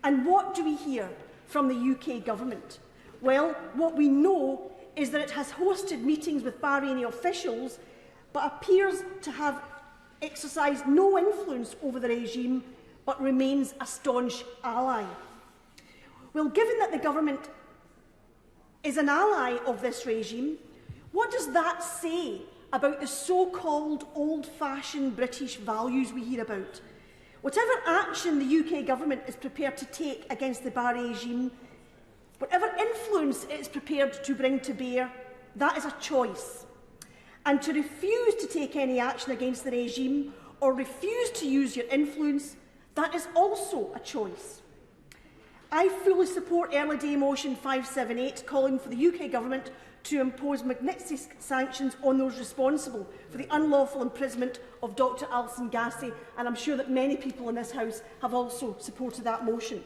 And what do we hear from the UK government? Well, what we know is that it has hosted meetings with Bahraini officials, but appears to have exercised no influence over the regime, but remains a staunch ally. Well, given that the government is an ally of this regime, what does that say about the so-called old-fashioned British values we hear about? Whatever action the UK government is prepared to take against the Bahraini regime, whatever influence it is prepared to bring to bear, that is a choice. And to refuse to take any action against the regime or refuse to use your influence, that is also a choice. I fully support Early Day Motion 578 calling for the UK government to impose Magnitsky sanctions on those responsible for the unlawful imprisonment of Dr Alsan Gassi, and I'm sure that many people in this House have also supported that motion.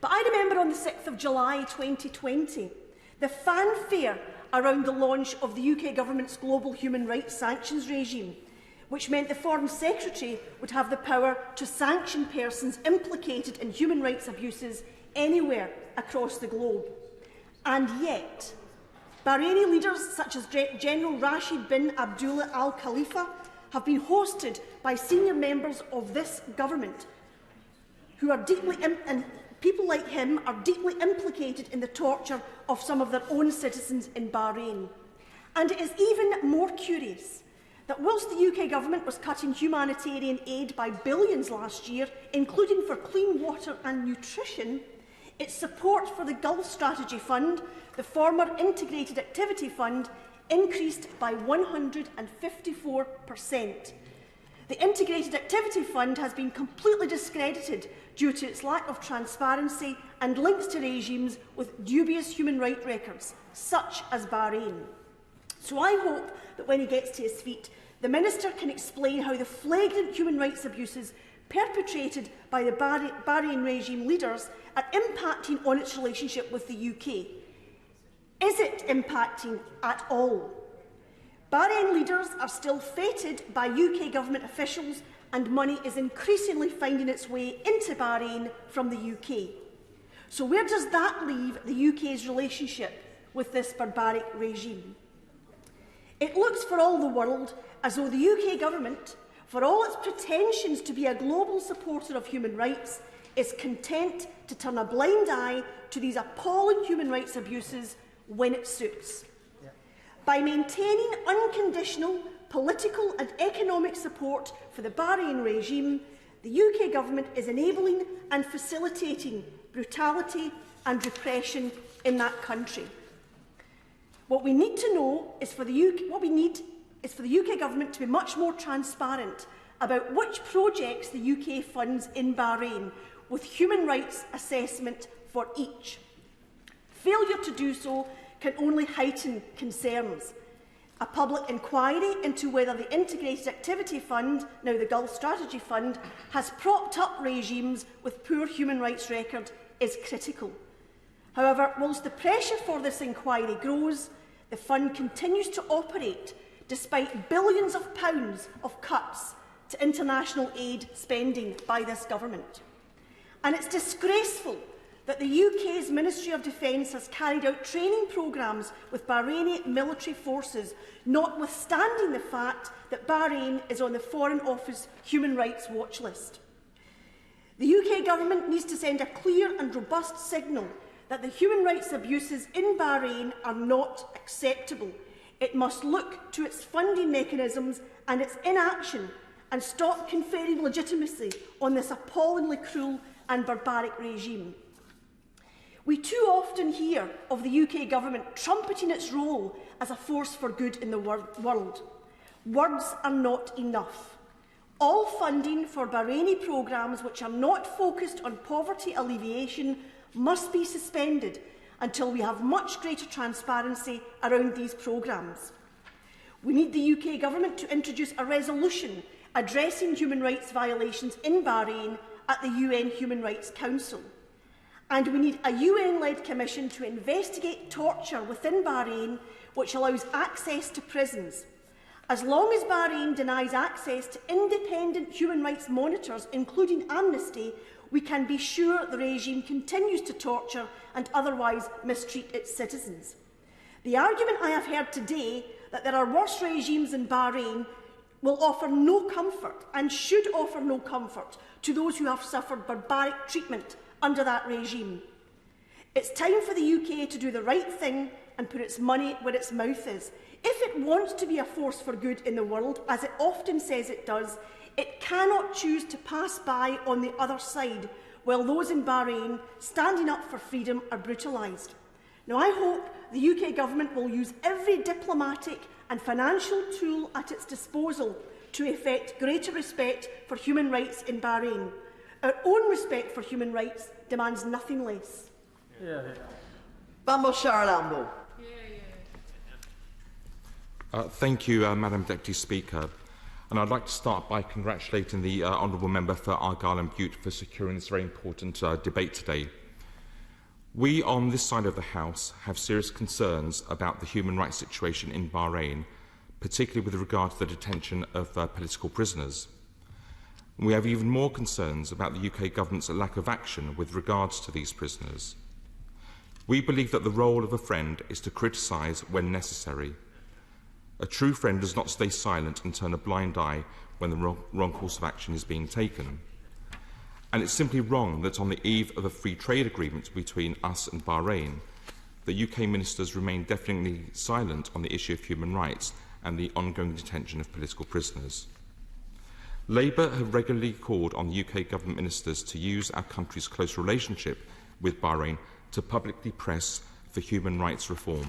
But I remember on the 6th of July 2020, the fanfare around the launch of the UK government's global human rights sanctions regime, which meant the Foreign Secretary would have the power to sanction persons implicated in human rights abuses anywhere across the globe. And yet, Bahraini leaders such as General Rashid bin Abdullah Al Khalifa have been hosted by senior members of this government who are and people like him are deeply implicated in the torture of some of their own citizens in Bahrain. And it is even more curious that whilst the UK government was cutting humanitarian aid by billions last year, including for clean water and nutrition, its support for the Gulf Strategy Fund, the former Integrated Activity Fund, increased by 154%. The Integrated Activity Fund has been completely discredited due to its lack of transparency and links to regimes with dubious human rights records, such as Bahrain. So I hope that when he gets to his feet, the Minister can explain how the flagrant human rights abuses perpetrated by the Bahrain regime leaders are impacting on its relationship with the UK. Is it impacting at all? Bahrain leaders are still feted by UK government officials, and money is increasingly finding its way into Bahrain from the UK. So where does that leave the UK's relationship with this barbaric regime? It looks for all the world as though the UK government, for all its pretensions to be a global supporter of human rights, is content to turn a blind eye to these appalling human rights abuses when it suits. By maintaining unconditional political and economic support for the Bahrain regime, the UK government is enabling and facilitating brutality and repression in that country. What we need to know is for the UK government to be much more transparent about which projects the UK funds in Bahrain, with human rights assessment for each. Failure to do so can only heighten concerns. A public inquiry into whether the Integrated Activity Fund, now the Gulf Strategy Fund, has propped up regimes with poor human rights record is critical. However, whilst the pressure for this inquiry grows, the fund continues to operate despite billions of pounds of cuts to international aid spending by this government. And it's disgraceful that the UK's Ministry of Defence has carried out training programmes with Bahraini military forces, notwithstanding the fact that Bahrain is on the Foreign Office Human Rights Watch list. The UK government needs to send a clear and robust signal that the human rights abuses in Bahrain are not acceptable. It must look to its funding mechanisms and its inaction and stop conferring legitimacy on this appallingly cruel and barbaric regime. We too often hear of the UK government trumpeting its role as a force for good in the world. Words are not enough. All funding for Bahraini programmes which are not focused on poverty alleviation must be suspended until we have much greater transparency around these programmes. We need the UK government to introduce a resolution addressing human rights violations in Bahrain at the UN Human Rights Council. And we need a UN-led commission to investigate torture within Bahrain, which allows access to prisons. As long as Bahrain denies access to independent human rights monitors, including Amnesty, we can be sure the regime continues to torture and otherwise mistreat its citizens. The argument I have heard today that there are worse regimes in Bahrain will offer no comfort and should offer no comfort to those who have suffered barbaric treatment under that regime. It's time for the UK to do the right thing and put its money where its mouth is. If it wants to be a force for good in the world, as it often says it does, it cannot choose to pass by on the other side while those in Bahrain standing up for freedom are brutalised. Now, I hope the UK government will use every diplomatic and financial tool at its disposal to effect greater respect for human rights in Bahrain. Our own respect for human rights demands nothing less. Bambo Sharalambo. Thank you, Madam Deputy Speaker. And I'd like to start by congratulating the Honourable Member for Argyll and Bute for securing this very important debate today. We on this side of the House have serious concerns about the human rights situation in Bahrain, particularly with regard to the detention of political prisoners. We have even more concerns about the UK government's lack of action with regards to these prisoners. We believe that the role of a friend is to criticise when necessary. A true friend does not stay silent and turn a blind eye when the wrong course of action is being taken. And it's simply wrong that on the eve of a free trade agreement between us and Bahrain, the UK ministers remain deafeningly silent on the issue of human rights and the ongoing detention of political prisoners. Labour have regularly called on the UK government ministers to use our country's close relationship with Bahrain to publicly press for human rights reform.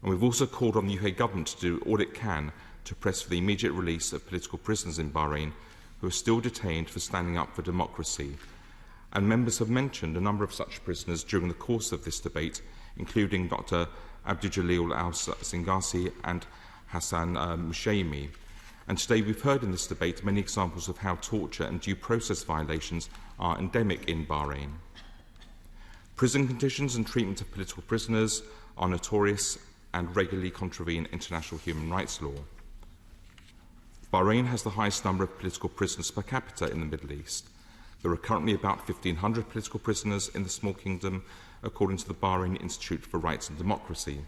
And we've also called on the UK government to do all it can to press for the immediate release of political prisoners in Bahrain who are still detained for standing up for democracy. And members have mentioned a number of such prisoners during the course of this debate, including Dr. Abdul al-Singasi and Hassan Mushaimi. And today we've heard in this debate many examples of how torture and due process violations are endemic in Bahrain. Prison conditions and treatment of political prisoners are notorious and regularly contravene international human rights law. Bahrain has the highest number of political prisoners per capita in the Middle East. There are currently about 1,500 political prisoners in the small kingdom, according to the Bahrain Institute for Rights and Democracy.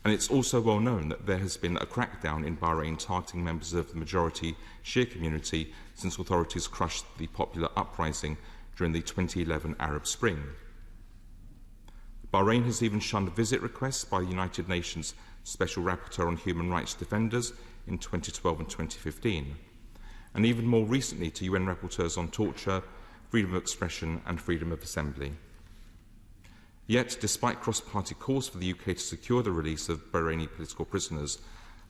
And it's also well known that there has been a crackdown in Bahrain targeting members of the majority Shia community since authorities crushed the popular uprising during the 2011 Arab Spring. Bahrain has even shunned visit requests by the United Nations Special Rapporteur on Human Rights Defenders in 2012 and 2015, and even more recently to UN Rapporteurs on torture, freedom of expression and freedom of assembly. Yet, despite cross-party calls for the UK to secure the release of Bahraini political prisoners,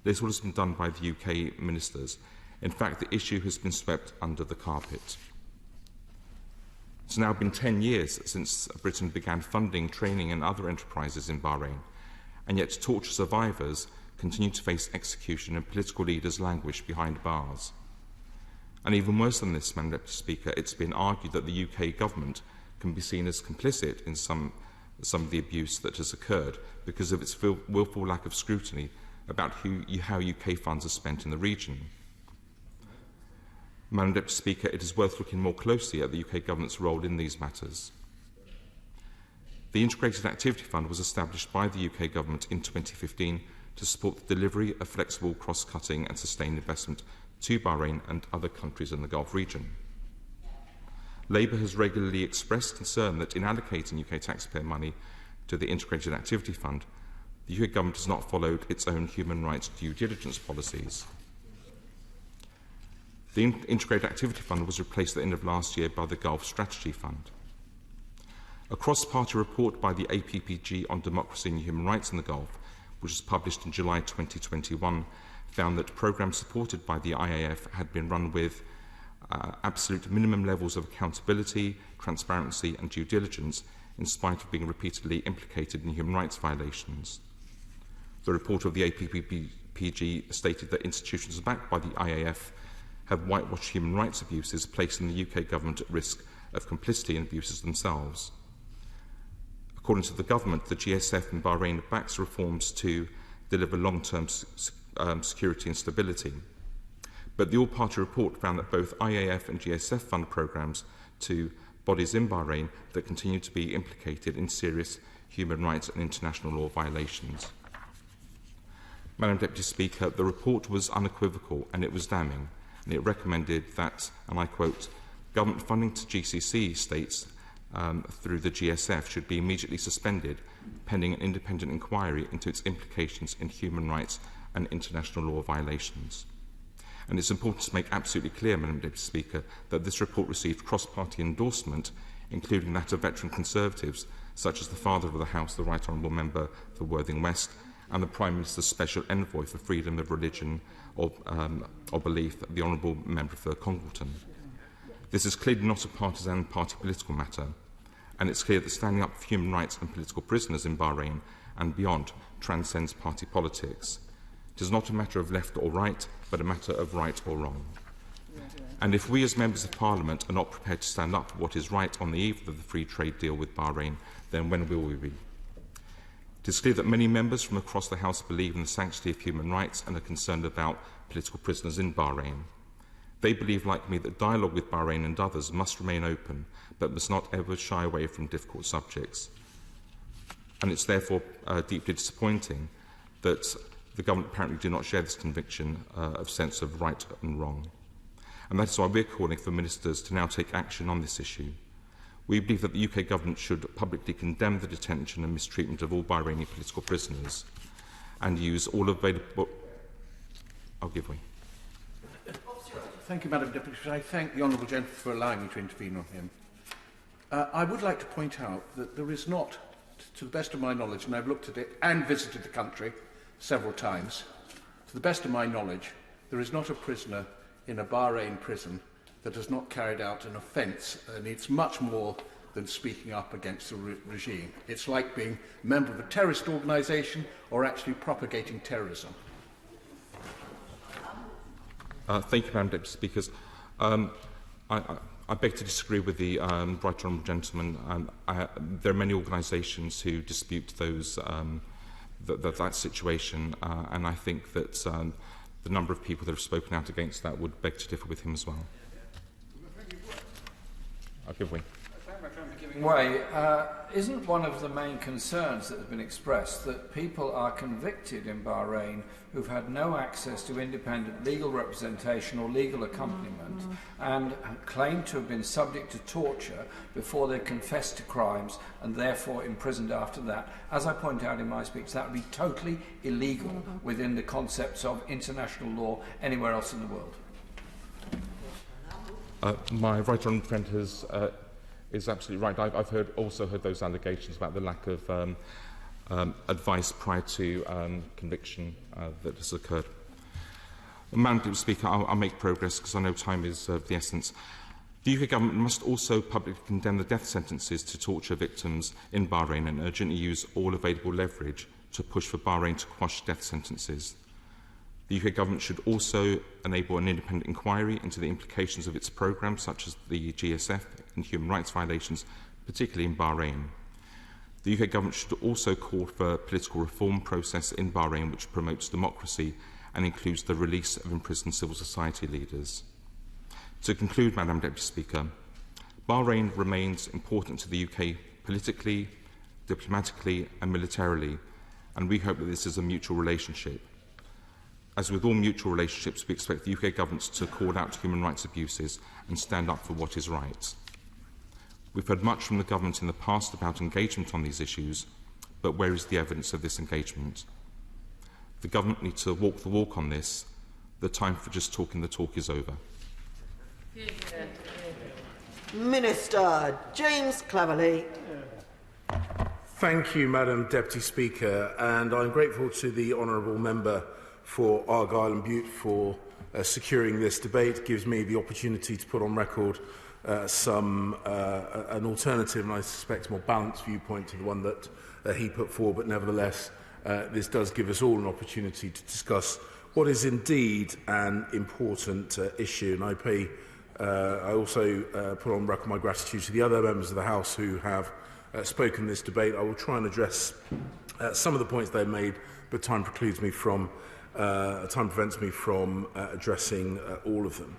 this has been done by the UK ministers. In fact, the issue has been swept under the carpet. It's now been 10 years since Britain began funding training and other enterprises in Bahrain, and yet torture survivors continue to face execution and political leaders languish behind bars. And even worse than this, Madam Deputy Speaker, it's been argued that the UK government can be seen as complicit in some of the abuse that has occurred because of its willful lack of scrutiny about how UK funds are spent in the region. Madam Deputy Speaker, it is worth looking more closely at the UK government's role in these matters. The Integrated Activity Fund was established by the UK government in 2015 to support the delivery of flexible, cross-cutting and sustained investment to Bahrain and other countries in the Gulf region. Labour has regularly expressed concern that in allocating UK taxpayer money to the Integrated Activity Fund, the UK government has not followed its own human rights due diligence policies. The Integrated Activity Fund was replaced at the end of last year by the Gulf Strategy Fund. A cross-party report by the APPG on democracy and human rights in the Gulf, which was published in July 2021, found that programmes supported by the IAF had been run with absolute minimum levels of accountability, transparency and due diligence, in spite of being repeatedly implicated in human rights violations. The report of the APPG stated that institutions backed by the IAF have whitewashed human rights abuses, placing the UK government at risk of complicity in abuses themselves. According to the government, the GSF in Bahrain backs reforms to deliver long-term security and stability. But the all-party report found that both IAF and GSF fund programmes to bodies in Bahrain that continue to be implicated in serious human rights and international law violations. Madam Deputy Speaker, the report was unequivocal and it was damning, and it recommended that, and I quote, government funding to GCC states through the GSF should be immediately suspended pending an independent inquiry into its implications in human rights and international law violations. And it's important to make absolutely clear, Madam Deputy Speaker, that this report received cross-party endorsement, including that of veteran Conservatives, such as the Father of the House, the Right Honourable Member for Worthing West, and the Prime Minister's Special Envoy for Freedom of Religion or Belief, the Honourable Member for Congleton. This is clearly not a partisan party political matter, and it's clear that standing up for human rights and political prisoners in Bahrain and beyond transcends party politics. It is not a matter of left or right, but a matter of right or wrong. And if we as members of Parliament are not prepared to stand up for what is right on the eve of the free trade deal with Bahrain, then when will we be? It is clear that many members from across the House believe in the sanctity of human rights and are concerned about political prisoners in Bahrain. They believe, like me, that dialogue with Bahrain and others must remain open, but must not ever shy away from difficult subjects. And it's therefore deeply disappointing that the government apparently do not share this conviction of sense of right and wrong. And that is why we're calling for ministers to now take action on this issue. We believe that the UK government should publicly condemn the detention and mistreatment of all Bahraini political prisoners and use all available... I'll give way. Thank you, Madam Deputy Speaker. I thank the Honourable Gentleman for allowing me to intervene on him. I would like to point out that there is not, to the best of my knowledge, and I've looked at it and visited the country several times, to the best of my knowledge, there is not a prisoner in a Bahrain prison that has not carried out an offence, and it's much more than speaking up against the regime. It's like being a member of a terrorist organisation or actually propagating terrorism. Thank you, Madam Deputy Speakers. I beg to disagree with the Right Honourable Gentleman. There are many organisations who dispute those that situation, and I think that the number of people that have spoken out against that would beg to differ with him as well. I'll give way. Thank my friend for giving way, isn't one of the main concerns that has been expressed that people are convicted in Bahrain who've had no access to independent legal representation or legal accompaniment and claim to have been subject to torture before they confessed to crimes and therefore imprisoned after that? As I point out in my speech, that would be totally illegal within the concepts of international law anywhere else in the world. My right honourable friend is absolutely right. I've also heard those allegations about the lack of advice prior to conviction that has occurred. Madam Speaker, I'll make progress because I know time is of the essence. The UK Government must also publicly condemn the death sentences to torture victims in Bahrain and urgently use all available leverage to push for Bahrain to quash death sentences. The UK Government should also enable an independent inquiry into the implications of its programmes, such as the GSF and human rights violations, particularly in Bahrain. The UK Government should also call for a political reform process in Bahrain which promotes democracy and includes the release of imprisoned civil society leaders. To conclude, Madam Deputy Speaker, Bahrain remains important to the UK politically, diplomatically and militarily, and we hope that this is a mutual relationship. As with all mutual relationships, we expect the UK Government to call out human rights abuses and stand up for what is right. We've heard much from the Government in the past about engagement on these issues, but where is the evidence of this engagement? The Government needs to walk the walk on this. The time for just talking the talk is over. Minister James Cleverly. Thank you, Madam Deputy Speaker, and I'm grateful to the honourable member for Argyll and Bute for securing this debate. It gives me the opportunity to put on record an alternative and I suspect more balanced viewpoint to the one that he put forward, but nevertheless this does give us all an opportunity to discuss what is indeed an important issue. And I also put on record my gratitude to the other members of the House who have spoken in this debate. I will try and address some of the points they made, but time prevents me from addressing all of them.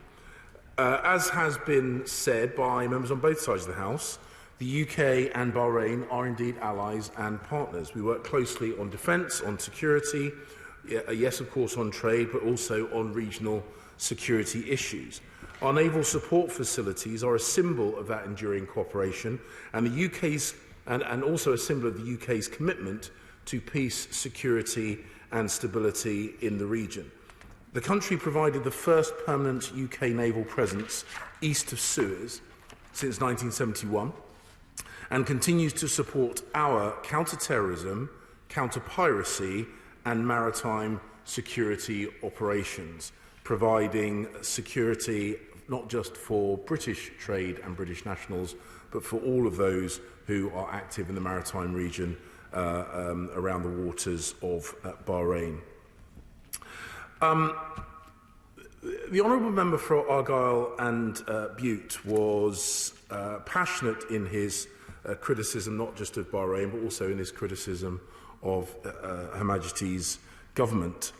As has been said by members on both sides of the House, the UK and Bahrain are indeed allies and partners. We work closely on defence, on security, yes, of course, on trade, but also on regional security issues. Our naval support facilities are a symbol of that enduring cooperation and also a symbol of the UK's commitment to peace, security and stability in the region. The country provided the first permanent UK naval presence east of Suez since 1971 and continues to support our counter-terrorism, counter-piracy and maritime security operations, providing security not just for British trade and British nationals, but for all of those who are active in the maritime region around the waters of Bahrain. The honourable member for Argyll and Bute was passionate in his criticism not just of Bahrain but also in his criticism of Her Majesty's government.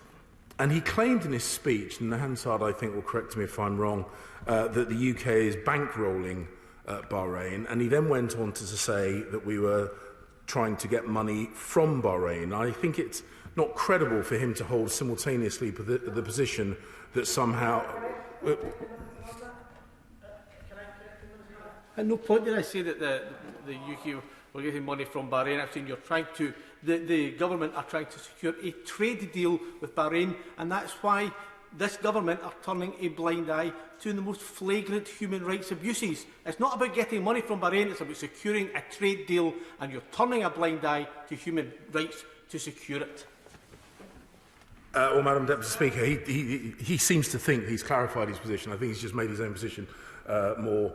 And he claimed in his speech, and the Hansard I think will correct me if I'm wrong, that the UK is bankrolling Bahrain, and he then went on to say that we were trying to get money from Bahrain. I think it's not credible for him to hold simultaneously the position that somehow... At no point did I say that the UK were getting money from Bahrain. I've seen the government are trying to secure a trade deal with Bahrain, and that's why this government are turning a blind eye to the most flagrant human rights abuses. It's not about getting money from Bahrain, it's about securing a trade deal, and you're turning a blind eye to human rights to secure it. Well, Madam Deputy Speaker, he seems to think he's clarified his position. I think he's just made his own position more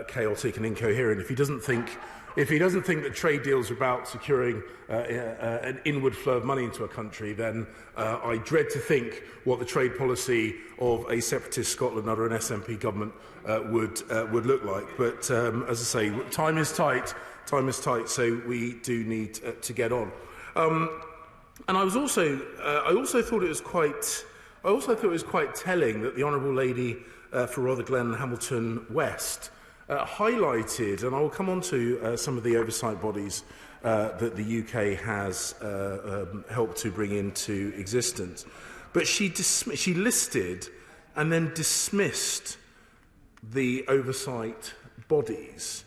chaotic and incoherent. If he doesn't think that trade deals are about securing an inward flow of money into a country, then I dread to think what the trade policy of a separatist Scotland under an SNP government would look like. But as I say, time is tight, so we do need to get on. And I also thought it was quite telling that the Honourable Lady for Rotherglen Hamilton West highlighted, and I will come on to some of the oversight bodies that the UK has helped to bring into existence. But she listed and then dismissed the oversight bodies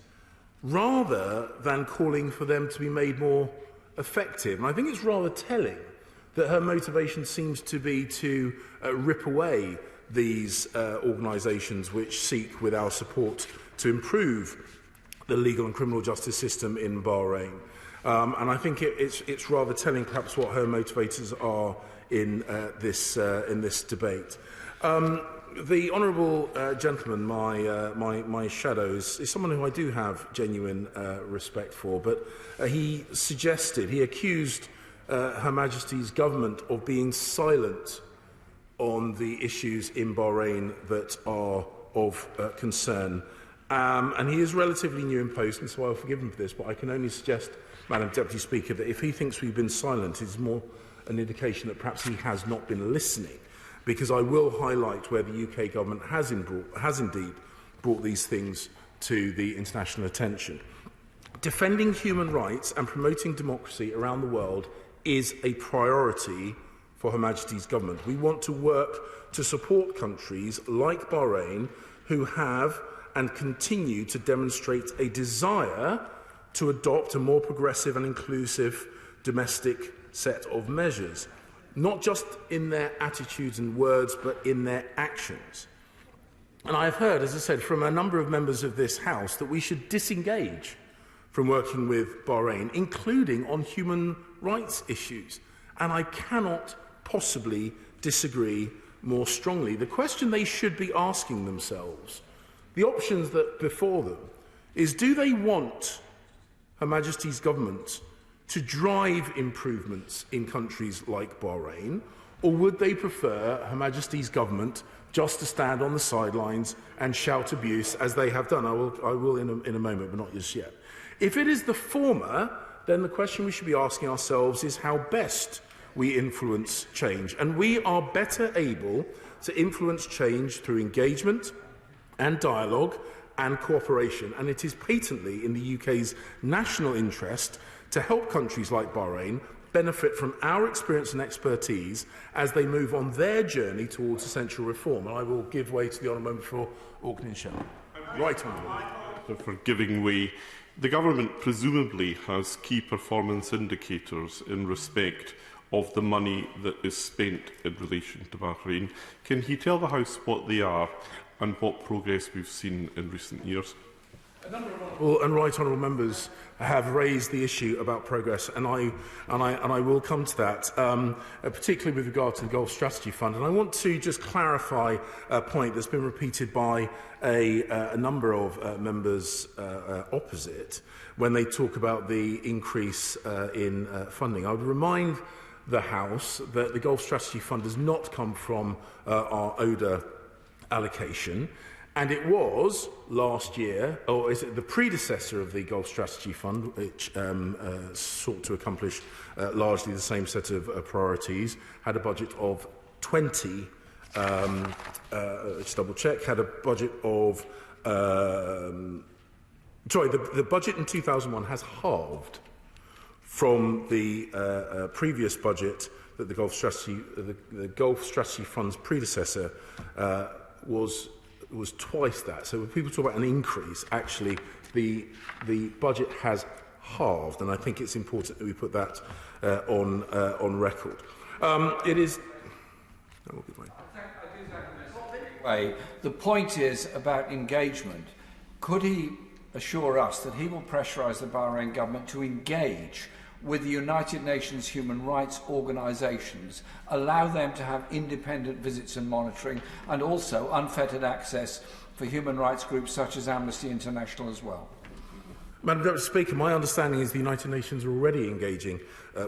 rather than calling for them to be made more effective. And I think it's rather telling that her motivation seems to be to rip away these organisations which seek, with our support, to improve the legal and criminal justice system in Bahrain. And I think it's rather telling perhaps what her motivators are in this debate. The honourable gentleman, my shadow, is someone who I do have genuine respect for, but he accused Her Majesty's government of being silent on the issues in Bahrain that are of concern. And he is relatively new in post, and so I'll forgive him for this, but I can only suggest, Madam Deputy Speaker, that if he thinks we've been silent, it's more an indication that perhaps he has not been listening, because I will highlight where the UK government has indeed brought these things to the international attention. Defending human rights and promoting democracy around the world is a priority for Her Majesty's government. We want to work to support countries like Bahrain who have and continue to demonstrate a desire to adopt a more progressive and inclusive domestic set of measures, not just in their attitudes and words, but in their actions. And I have heard, as I said, from a number of members of this House that we should disengage from working with Bahrain, including on human rights issues. And I cannot possibly disagree more strongly. The question they should be asking themselves, the options that before them, is do they want Her Majesty's government to drive improvements in countries like Bahrain, or would they prefer Her Majesty's government just to stand on the sidelines and shout abuse as they have done? I will in a moment, but not just yet. If it is the former, then the question we should be asking ourselves is how best we influence change. And we are better able to influence change through engagement and dialogue and cooperation. And it is patently in the UK's national interest to help countries like Bahrain benefit from our experience and expertise as they move on their journey towards essential reform. And I will give way to the honourable member for Orkney-in-Shire. Right, honourable. For giving way. The government presumably has key performance indicators in respect of the money that is spent in relation to Bahrain. Can he tell the House what they are and what progress we've seen in recent years? Well, and right honourable members have raised the issue about progress, and I will come to that, particularly with regard to the Gulf Strategy Fund. And I want to just clarify a point that's been repeated by a number of members opposite when they talk about the increase in funding. I would remind the House that the Gulf Strategy Fund does not come from our ODA allocation. And it was last year, or is it the predecessor of the Gulf Strategy Fund, which sought to accomplish largely the same set of priorities, had a budget of 20, let's double check, had a budget of, the budget in 2001 has halved from the previous budget that the Gulf Strategy Fund's predecessor was twice that. So when people talk about an increase, actually the budget has halved, and I think it's important that we put that on record. It is. The point is about engagement. Could he assure us that he will pressurise the Bahrain government to engage with the United Nations human rights organisations, allow them to have independent visits and monitoring, and also unfettered access for human rights groups such as Amnesty International as well? Madam Deputy Speaker, my understanding is the United Nations are already engaging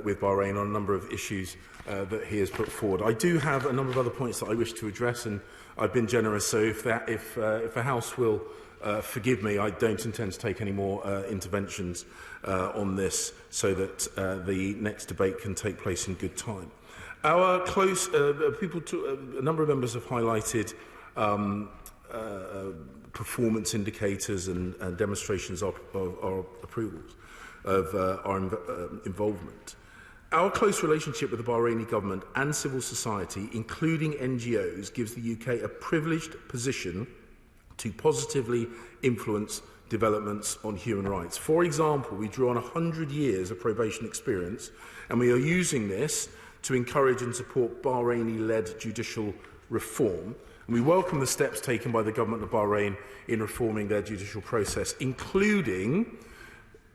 with Bahrain on a number of issues that he has put forward. I do have a number of other points that I wish to address, and I've been generous, so if the House will forgive me, I don't intend to take any more interventions on this so that the next debate can take place in good time. A number of members have highlighted performance indicators and demonstrations of approvals of our involvement. Our close relationship with the Bahraini government and civil society, including NGOs, gives the UK a privileged position to positively influence developments on human rights. For example, we drew on 100 years of probation experience, and we are using this to encourage and support Bahraini-led judicial reform. And we welcome the steps taken by the government of Bahrain in reforming their judicial process, including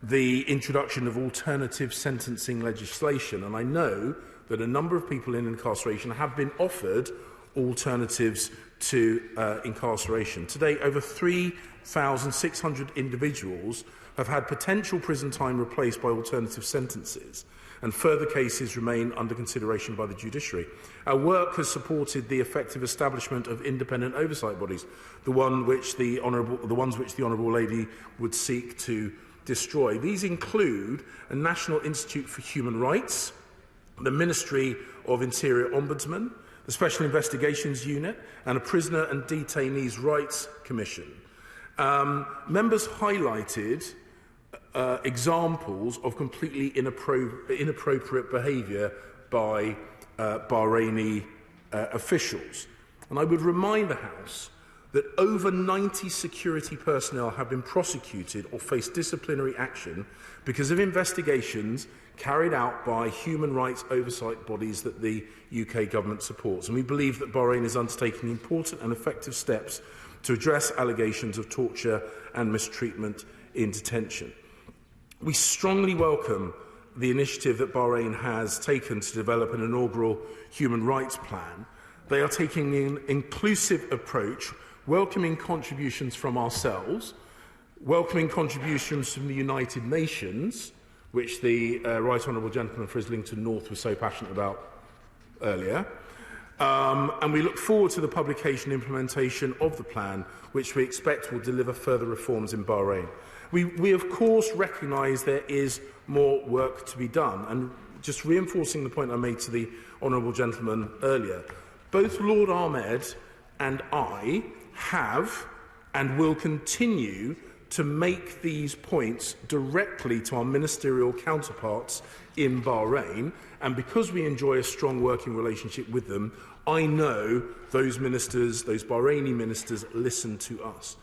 the introduction of alternative sentencing legislation. And I know that a number of people in incarceration have been offered alternatives to incarceration. To date, over 3,600 individuals have had potential prison time replaced by alternative sentences, and further cases remain under consideration by the judiciary. Our work has supported the effective establishment of independent oversight bodies, the ones which the Honourable Lady would seek to destroy. These include a National Institute for Human Rights, the Ministry of Interior Ombudsman, the Special Investigations Unit, and a Prisoner and Detainees Rights Commission. Members highlighted examples of completely inappropriate behaviour by Bahraini officials. And I would remind the House that over 90 security personnel have been prosecuted or face disciplinary action because of investigations carried out by human rights oversight bodies that the UK government supports. And we believe that Bahrain is undertaking important and effective steps to address allegations of torture and mistreatment in detention. We strongly welcome the initiative that Bahrain has taken to develop an inaugural human rights plan. They are taking an inclusive approach, welcoming contributions from ourselves, welcoming contributions from the United Nations, which the Right Honourable Gentleman for Islington North was so passionate about earlier. And we look forward to the publication and implementation of the plan, which we expect will deliver further reforms in Bahrain. We of course recognise there is more work to be done, and just reinforcing the point I made to the Honourable Gentleman earlier, both Lord Ahmed and I have and will continue to make these points directly to our ministerial counterparts in Bahrain, and because we enjoy a strong working relationship with them, I know those ministers, those Bahraini ministers, listen to us.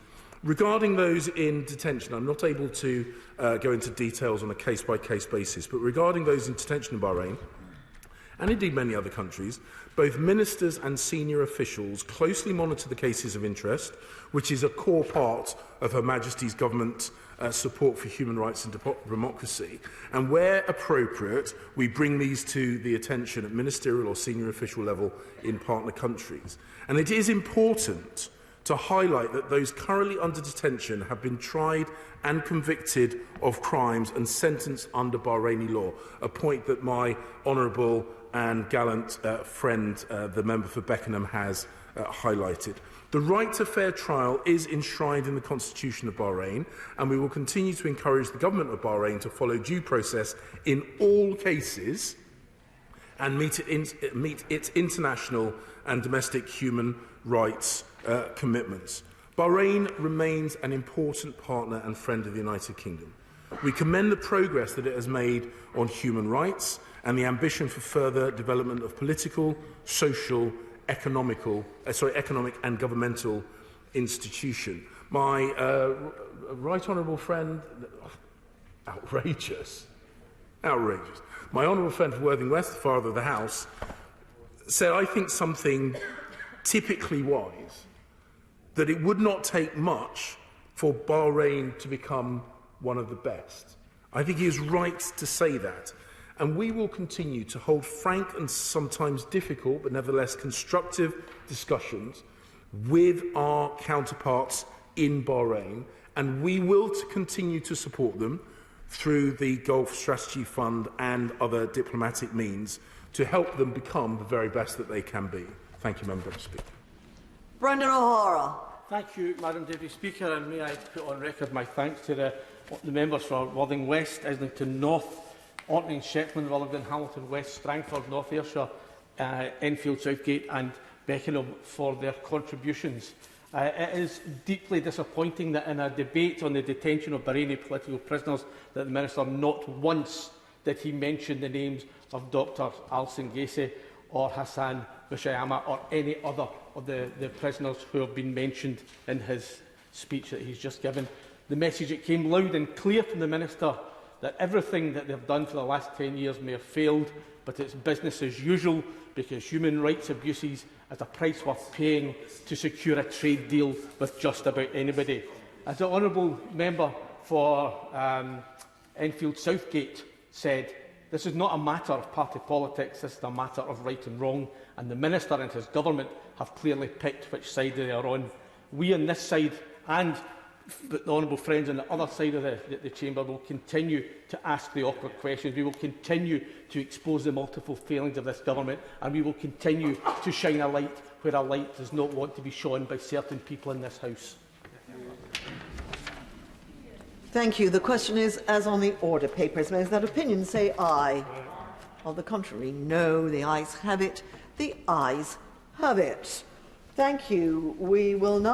Regarding those in detention, I'm not able to go into details on a case-by-case basis, but regarding those in detention in Bahrain, and indeed many other countries, both ministers and senior officials closely monitor the cases of interest, which is a core part of Her Majesty's government support for human rights and democracy. And where appropriate, we bring these to the attention at ministerial or senior official level in partner countries. And it is important to highlight that those currently under detention have been tried and convicted of crimes and sentenced under Bahraini law, a point that my honourable and gallant friend, the member for Beckenham, has highlighted. The right to fair trial is enshrined in the Constitution of Bahrain, and we will continue to encourage the government of Bahrain to follow due process in all cases and meet its international and domestic human rights commitments. Bahrain remains an important partner and friend of the United Kingdom. We commend the progress that it has made on human rights and the ambition for further development of political, social, economic and governmental institution. My right honourable friend, outrageous. My honourable friend from Worthing West, the father of the House, said, I think, something typically wise, that it would not take much for Bahrain to become one of the best. I think he is right to say that. And we will continue to hold frank and sometimes difficult, but nevertheless constructive discussions with our counterparts in Bahrain, and we will continue to support them through the Gulf Strategy Fund and other diplomatic means to help them become the very best that they can be. Thank you, Member Speaker. Brendan O'Hara. Thank you, Madam Deputy Speaker, and may I put on record my thanks to the members for Worthing West, Islington North, Orkney, Shetland, Rutherglen, Hamilton West, Strangford, North Ayrshire, Enfield, Southgate and Beckenham for their contributions. It is deeply disappointing that in a debate on the detention of Bahraini political prisoners that the Minister not once did he mention the names of Dr Al-Singesi or Hassan Boushayama or any other of the prisoners who have been mentioned in his speech that he's just given. The message that came loud and clear from the Minister that everything that they've done for the last 10 years may have failed, but it's business as usual because human rights abuses is a price worth paying to secure a trade deal with just about anybody. As the Honourable Member for Enfield Southgate said, this is not a matter of party politics, this is a matter of right and wrong, and the Minister and his government have clearly picked which side they are on. We on this side and the honourable friends on the other side of the chamber will continue to ask the awkward questions. We will continue to expose the multiple failings of this government, and we will continue to shine a light where a light does not want to be shone by certain people in this House. Thank you. The question is, as on the order papers, may that opinion say aye? On the contrary, no. The ayes have it. The ayes have it. Thank you. We will now